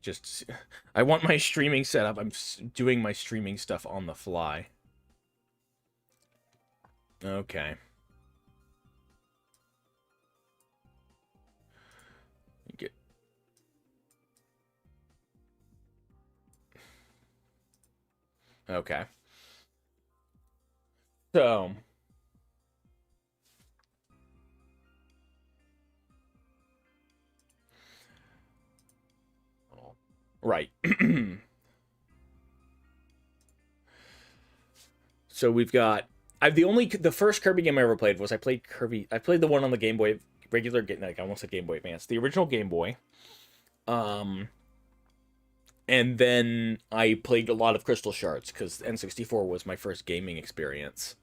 Just, I want my streaming set up. I'm doing my streaming stuff on the fly. Okay. Get. Okay. So. Right. So we've got. The first Kirby game I ever played was I played the one on the Game Boy, regular, like I almost said Game Boy Advance, the original Game Boy. And then I played a lot of Crystal Shards because N64 was my first gaming experience.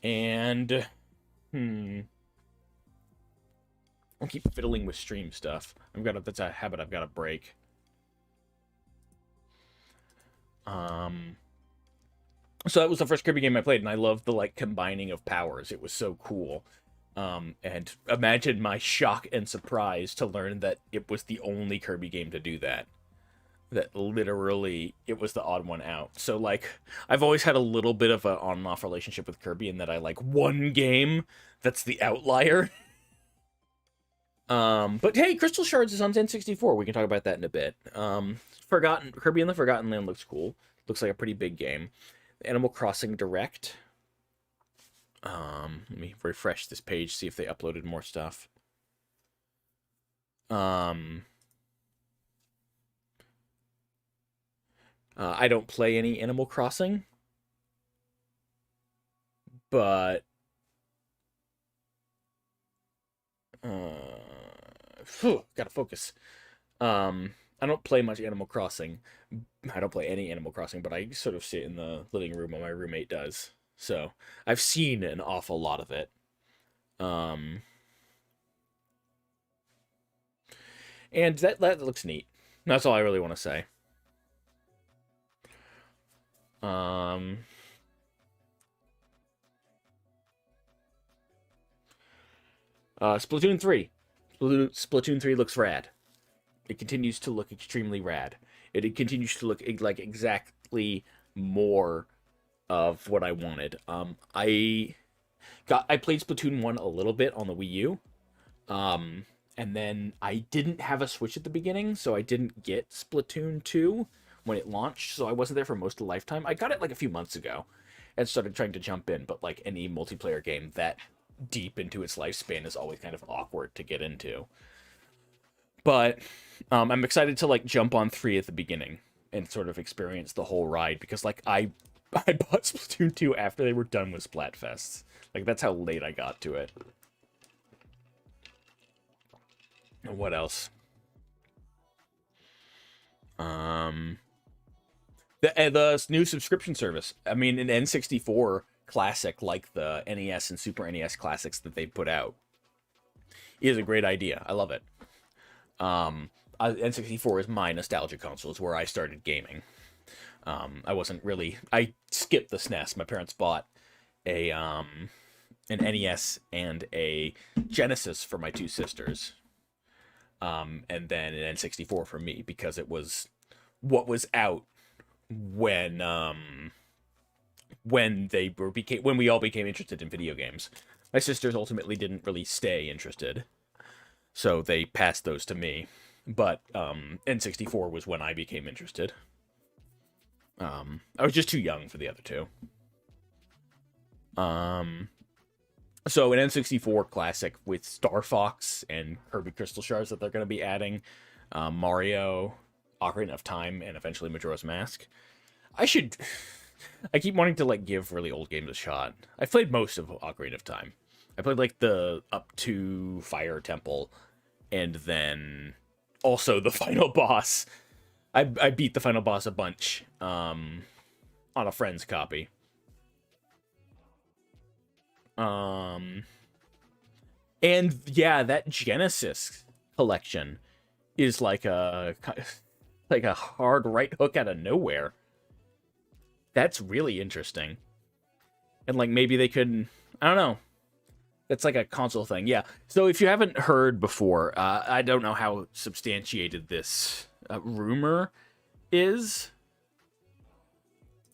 And I'll keep fiddling with stream stuff. That's a habit I've got to break. So that was the first Kirby game I played, and I loved the like combining of powers. It was so cool. And imagine my shock and surprise to learn that it was the only Kirby game to do that. That literally it was the odd one out. So like I've always had a little bit of an on and off relationship with Kirby in that I like one game that's the outlier. But hey, Crystal Shards is on N64. We can talk about that in a bit. Kirby in the Forgotten Land looks cool. Looks like a pretty big game. Animal Crossing Direct. Let me refresh this page, see if they uploaded more stuff. I don't play any Animal Crossing, but gotta focus. I don't play much Animal Crossing. I don't play any Animal Crossing, but I sort of sit in the living room while my roommate does. So I've seen an awful lot of it. And that looks neat. That's all I really want to say. Splatoon 3. Splatoon 3 looks rad. It continues to look extremely rad. It continues to look like exactly more of what I wanted. I played Splatoon 1 a little bit on the Wii U. And then I didn't have a Switch at the beginning, so I didn't get Splatoon 2 when it launched, so I wasn't there for most of the lifetime. I got it like a few months ago and started trying to jump in, but like any multiplayer game that deep into its lifespan is always kind of awkward to get into. But I'm excited to like jump on 3 at the beginning and sort of experience the whole ride, because like I bought Splatoon 2 after they were done with Splatfests. Like that's how late I got to it. What else? The new subscription service. I mean, an N64 classic like the NES and Super NES classics that they put out is a great idea. I love it. N64 is my nostalgia console. It's where I started gaming. I skipped the SNES. My parents bought an NES and a Genesis for my two sisters. And then an N64 for me, because it was what was out when we all became interested in video games. My sisters ultimately didn't really stay interested, so they passed those to me. But N64 was when I became interested. I was just too young for the other two. So an N64 classic with Star Fox and Kirby Crystal Shards that they're going to be adding, Mario, Ocarina of Time, and eventually Majora's Mask. I keep wanting to like give really old games a shot. I played most of Ocarina of Time. I played like the up to Fire Temple, and then also the final boss. I beat the final boss a bunch on a friend's copy. And yeah, that Genesis collection is like a hard right hook out of nowhere. That's really interesting. And like maybe they could, I don't know. That's like a console thing. Yeah. So if you haven't heard before, I don't know how substantiated this rumor is,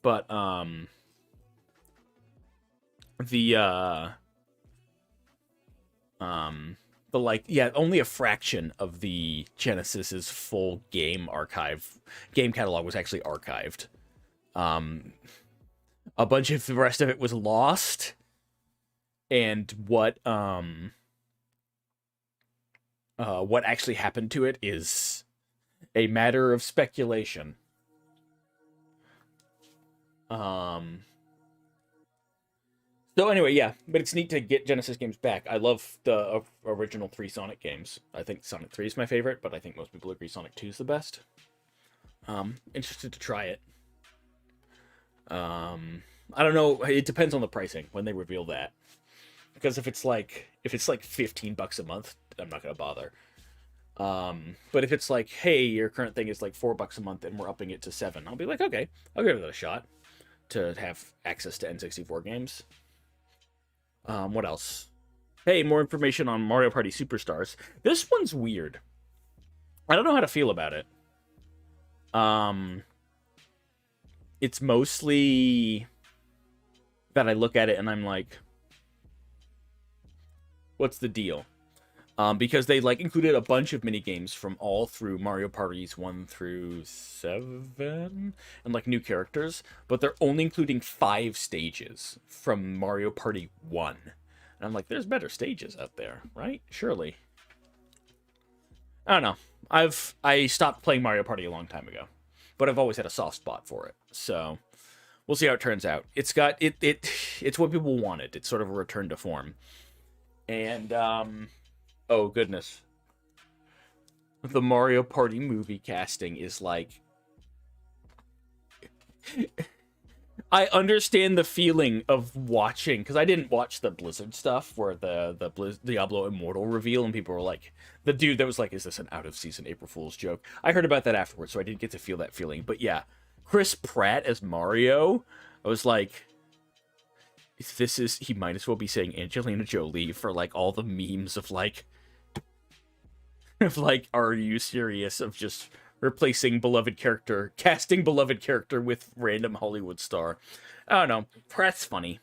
but only a fraction of the Genesis's full game catalog was actually archived. A bunch of the rest of it was lost, and what actually happened to it is a matter of speculation. So anyway, yeah, but it's neat to get Genesis games back. I love the original 3 Sonic games. I think Sonic 3 is my favorite, but I think most people agree Sonic 2 is the best. Interested to try it. I don't know. It depends on the pricing when they reveal that. Because if it's like $15 a month, I'm not gonna bother. But if it's like, hey, your current thing is like $4 a month and we're upping it to $7, I'll be like, okay, I'll give it a shot to have access to N64 games. What else? Hey, more information on Mario Party Superstars. This one's weird. I don't know how to feel about it. It's mostly that I look at it and I'm like, what's the deal? Because they like included a bunch of mini games from all through Mario Parties 1 through 7 and like new characters, but they're only including 5 stages from Mario Party 1. And I'm like, there's better stages out there, right? Surely. I don't know. I stopped playing Mario Party a long time ago, but I've always had a soft spot for it. So we'll see how it turns out. It's what people wanted. It's sort of a return to form. And oh goodness, the Mario Party movie casting is like, I understand the feeling of watching, because I didn't watch the Blizzard stuff where the Diablo Immortal reveal, and people were like, the dude that was like, is this an out of season April Fool's joke? I heard about that afterwards, so I didn't get to feel that feeling. But yeah, Chris Pratt as Mario, I was like, he might as well be saying Angelina Jolie for like all the memes of like, are you serious, of just replacing casting beloved character with random Hollywood star. I don't know. Pratt's funny.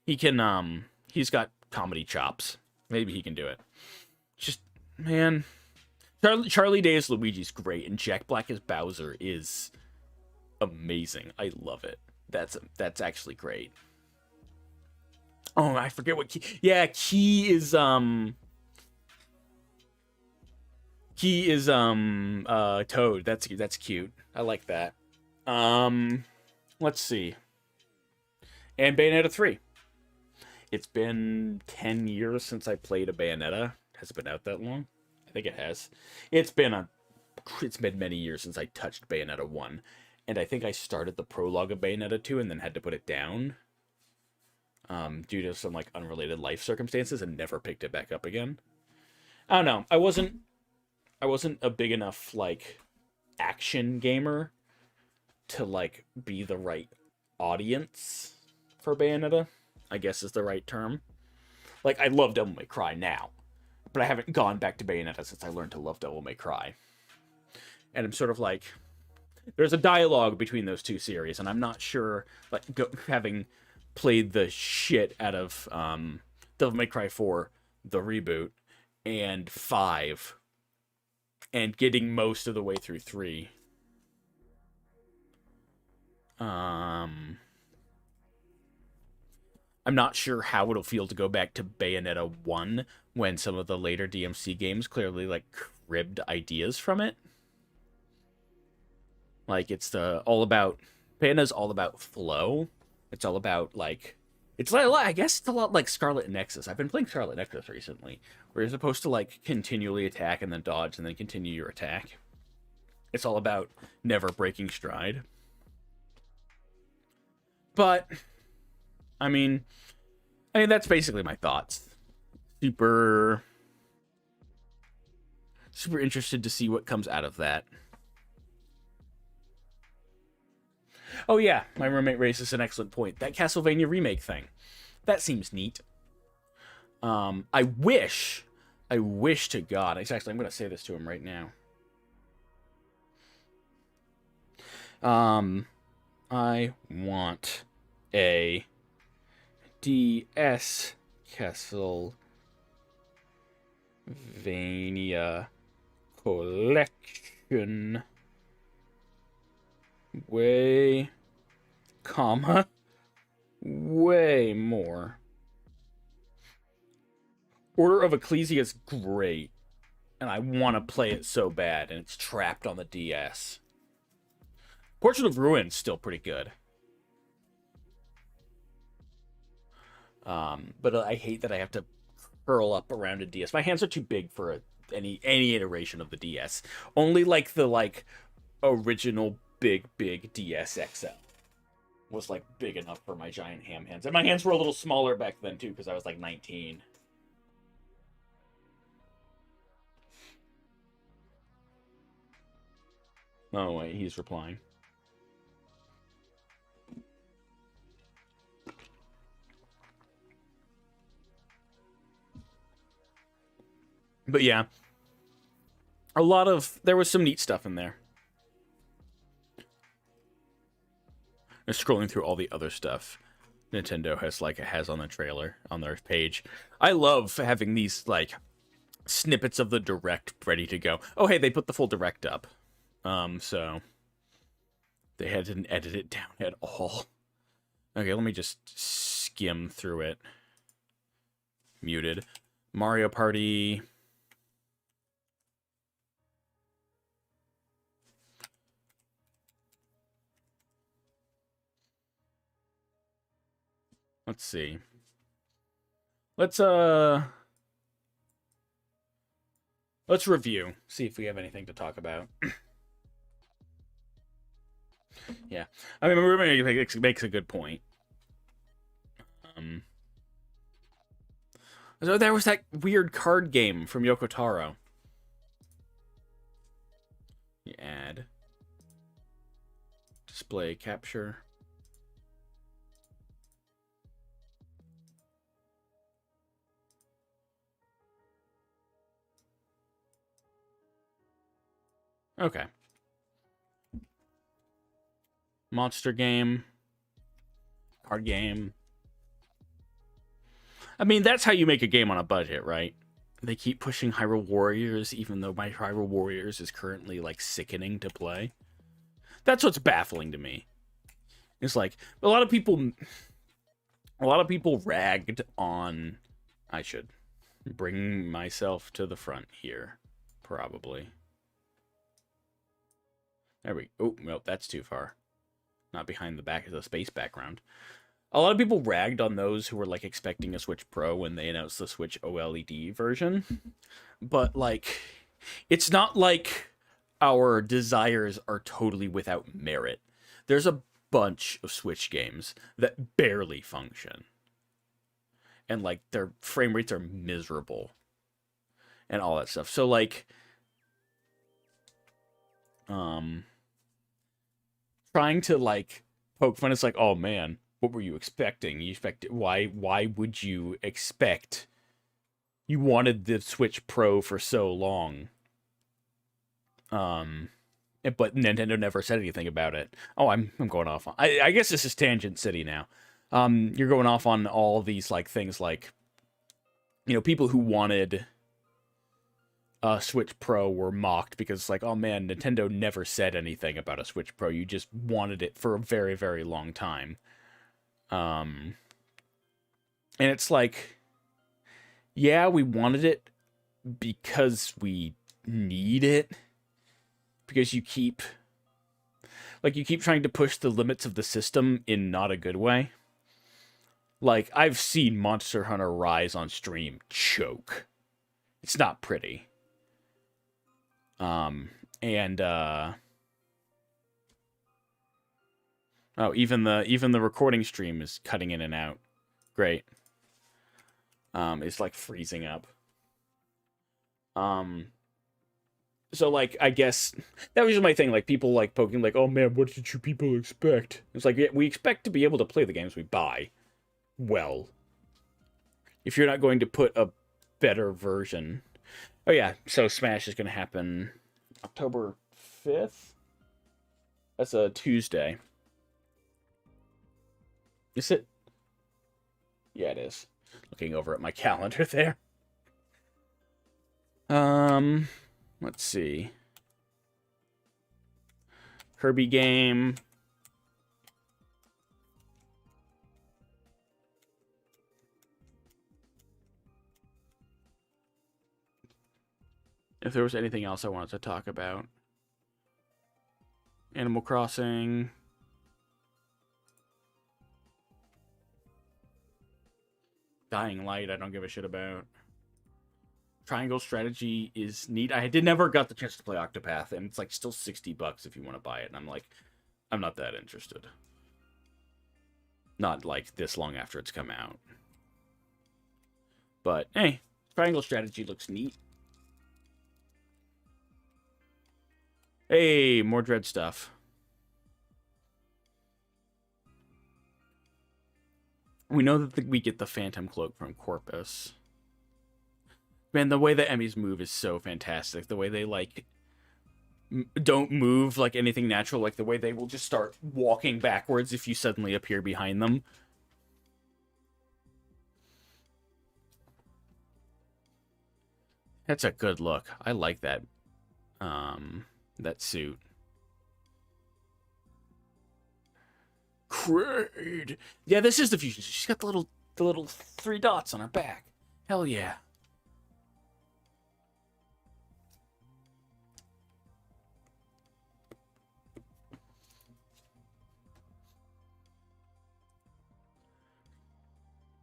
He can, he's got comedy chops. Maybe he can do it. Just, man. Charlie Day as Luigi's great, and Jack Black as Bowser is amazing. I love it. That's actually great. Oh, I forget what Key... Yeah, Key is Toad. That's cute. I like that. Let's see. And Bayonetta 3. It's been 10 years since I played a Bayonetta. Has it been out that long? I think it has. It's been many years since I touched Bayonetta 1. and I think I started the prologue of Bayonetta 2 and then had to put it down due to some like unrelated life circumstances and never picked it back up again. I don't know. I wasn't a big enough like action gamer to like be the right audience for Bayonetta, I guess is the right term. Like, I love Devil May Cry now, but I haven't gone back to Bayonetta since I learned to love Devil May Cry. And I'm sort of like, there's a dialogue between those two series, and I'm not sure, like, having played the shit out of Devil May Cry 4, the reboot, and 5, and getting most of the way through 3. I'm not sure how it'll feel to go back to Bayonetta 1 when some of the later DMC games clearly, like, cribbed ideas from it. Like, it's all about... Bayonetta's all about flow. It's all about, like... It's like, I guess it's a lot like Scarlet Nexus. I've been playing Scarlet Nexus recently, where you're supposed to, like, continually attack and then dodge and then continue your attack. It's all about never breaking stride. But... I mean, that's basically my thoughts. Super interested to see what comes out of that. Oh yeah, my roommate raises an excellent point. That Castlevania remake thing. That seems neat. I wish to God, exactly, I'm going to say this to him right now. I want a DS Castlevania collection way more. Order of Ecclesia is great, and I want to play it so bad, and it's trapped on the DS. Portrait of Ruin's still pretty good. But I hate that I have to curl up around a DS. My hands are too big for any iteration of the DS. Only like the original big DS XL was like big enough for my giant ham hands. And my hands were a little smaller back then too, because I was like 19. Oh wait, he's replying. But yeah, there was some neat stuff in there. Just scrolling through all the other stuff Nintendo has on the trailer, on their page. I love having these, like, snippets of the Direct ready to go. Oh, hey, they put the full Direct up. So they didn't edit it down at all. Okay, let me just skim through it. Muted. Mario Party... Let's see. Let's review. See if we have anything to talk about. Yeah. I mean, my roommate makes a good point. So there was that weird card game from Yoko Taro. You add. Display capture. Okay. Monster game. Card game. I mean, that's how you make a game on a budget, right? They keep pushing Hyrule Warriors, even though my Hyrule Warriors is currently, like, sickening to play. That's what's baffling to me. It's like, a lot of people ragged on... I should bring myself to the front here, probably. There we go. Oh, nope, that's too far. Not behind the space background. A lot of people ragged on those who were, like, expecting a Switch Pro when they announced the Switch OLED version. But, like, it's not like our desires are totally without merit. there's a bunch of Switch games that barely function. And, like, their frame rates are miserable. And all that stuff. So, like, trying to, like, poke fun, it's like, oh, man, what were you expecting? Why would you expect? You wanted the Switch Pro for so long. But Nintendo never said anything about it. Oh, I'm going off on... I guess this is Tangent City now. You're going off on all these, like, things like, you know, people who wanted Switch Pro were mocked because it's like, oh man, Nintendo never said anything about a Switch Pro. You just wanted it for a very, very long time. And it's like, yeah, we wanted it because we need it. Because you keep trying to push the limits of the system in not a good way. Like, I've seen Monster Hunter Rise on stream choke. It's not pretty. Oh, even the recording stream is cutting in and out. Great. It's like freezing up. So, like, I guess that was just my thing. Like, people, like, poking, like, oh, man, what did you people expect? It's like, yeah, we expect to be able to play the games we buy. Well, if you're not going to put a better version... Oh, yeah, so Smash is going to happen October 5th? That's a Tuesday. Is it? Yeah, it is. Looking over at my calendar there. Let's see. Kirby game. If there was anything else I wanted to talk about. Animal Crossing. Dying Light, I don't give a shit about. Triangle Strategy is neat. I never got the chance to play Octopath, and it's like still $60 if you want to buy it. And I'm like, I'm not that interested. Not like this long after it's come out. But hey, Triangle Strategy looks neat. Hey, more Dread stuff. We know that we get the Phantom Cloak from Corpus. Man, the way the Emmys move is so fantastic. The way they, like, don't move like anything natural. Like, the way they will just start walking backwards if you suddenly appear behind them. That's a good look. I like that, that suit. Kraid! Yeah, this is the fusion. She's got the little 3 dots on her back. Hell yeah.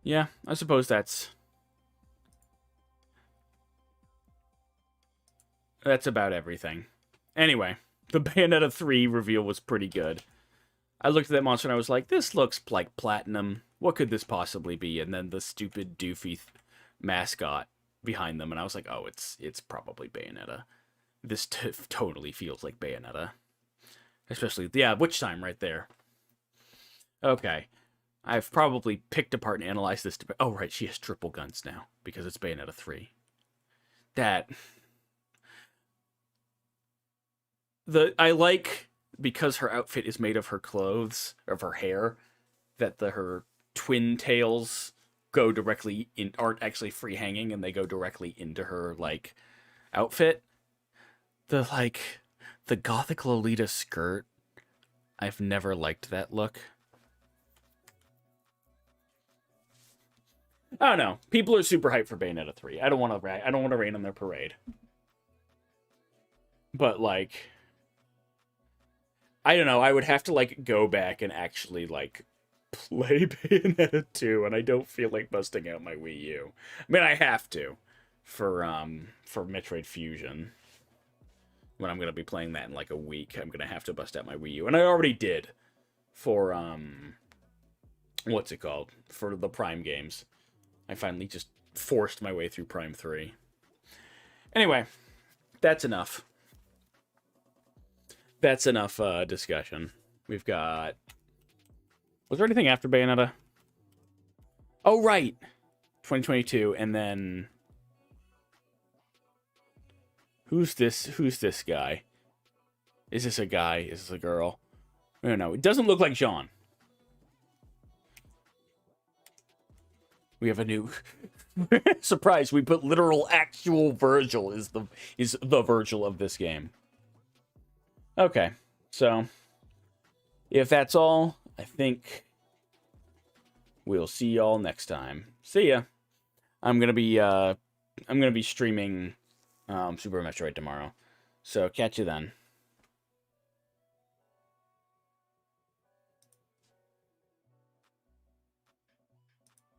Yeah, I suppose that's about everything. Anyway, the Bayonetta 3 reveal was pretty good. I looked at that monster and I was like, this looks like platinum. What could this possibly be? And then the stupid doofy mascot behind them, and I was like, oh, it's probably Bayonetta. This totally feels like Bayonetta. Especially, yeah, Witch Time right there. Okay. I've probably picked apart and analyzed this. Oh, right, she has triple guns now, because it's Bayonetta 3. I like, because her outfit is made of her clothes, of her hair, that her twin tails go directly in, aren't actually free hanging, and they go directly into her, like, outfit. The Gothic Lolita skirt, I've never liked that look. I don't know. People are super hyped for Bayonetta 3. I don't want to rain on their parade. But, like, I don't know. I would have to, like, go back and actually, like, play Bayonetta 2, and I don't feel like busting out my Wii U. I mean, I have to for Metroid Fusion. When I'm going to be playing that in, like, a week, I'm going to have to bust out my Wii U. And I already did. for what's it called? For the Prime games. I finally just forced my way through Prime 3. Anyway, that's enough. That's enough discussion. We've got... Was there anything after Bayonetta? Oh, right! 2022, and then... Who's this guy? Is this a guy? Is this a girl? I don't know. It doesn't look like Jean. We have a new... Surprise, we put literal actual Virgil is the Virgil of this game. Okay, so if that's all, I think we'll see y'all next time. See ya. I'm gonna be streaming Super Metroid tomorrow, so catch you then.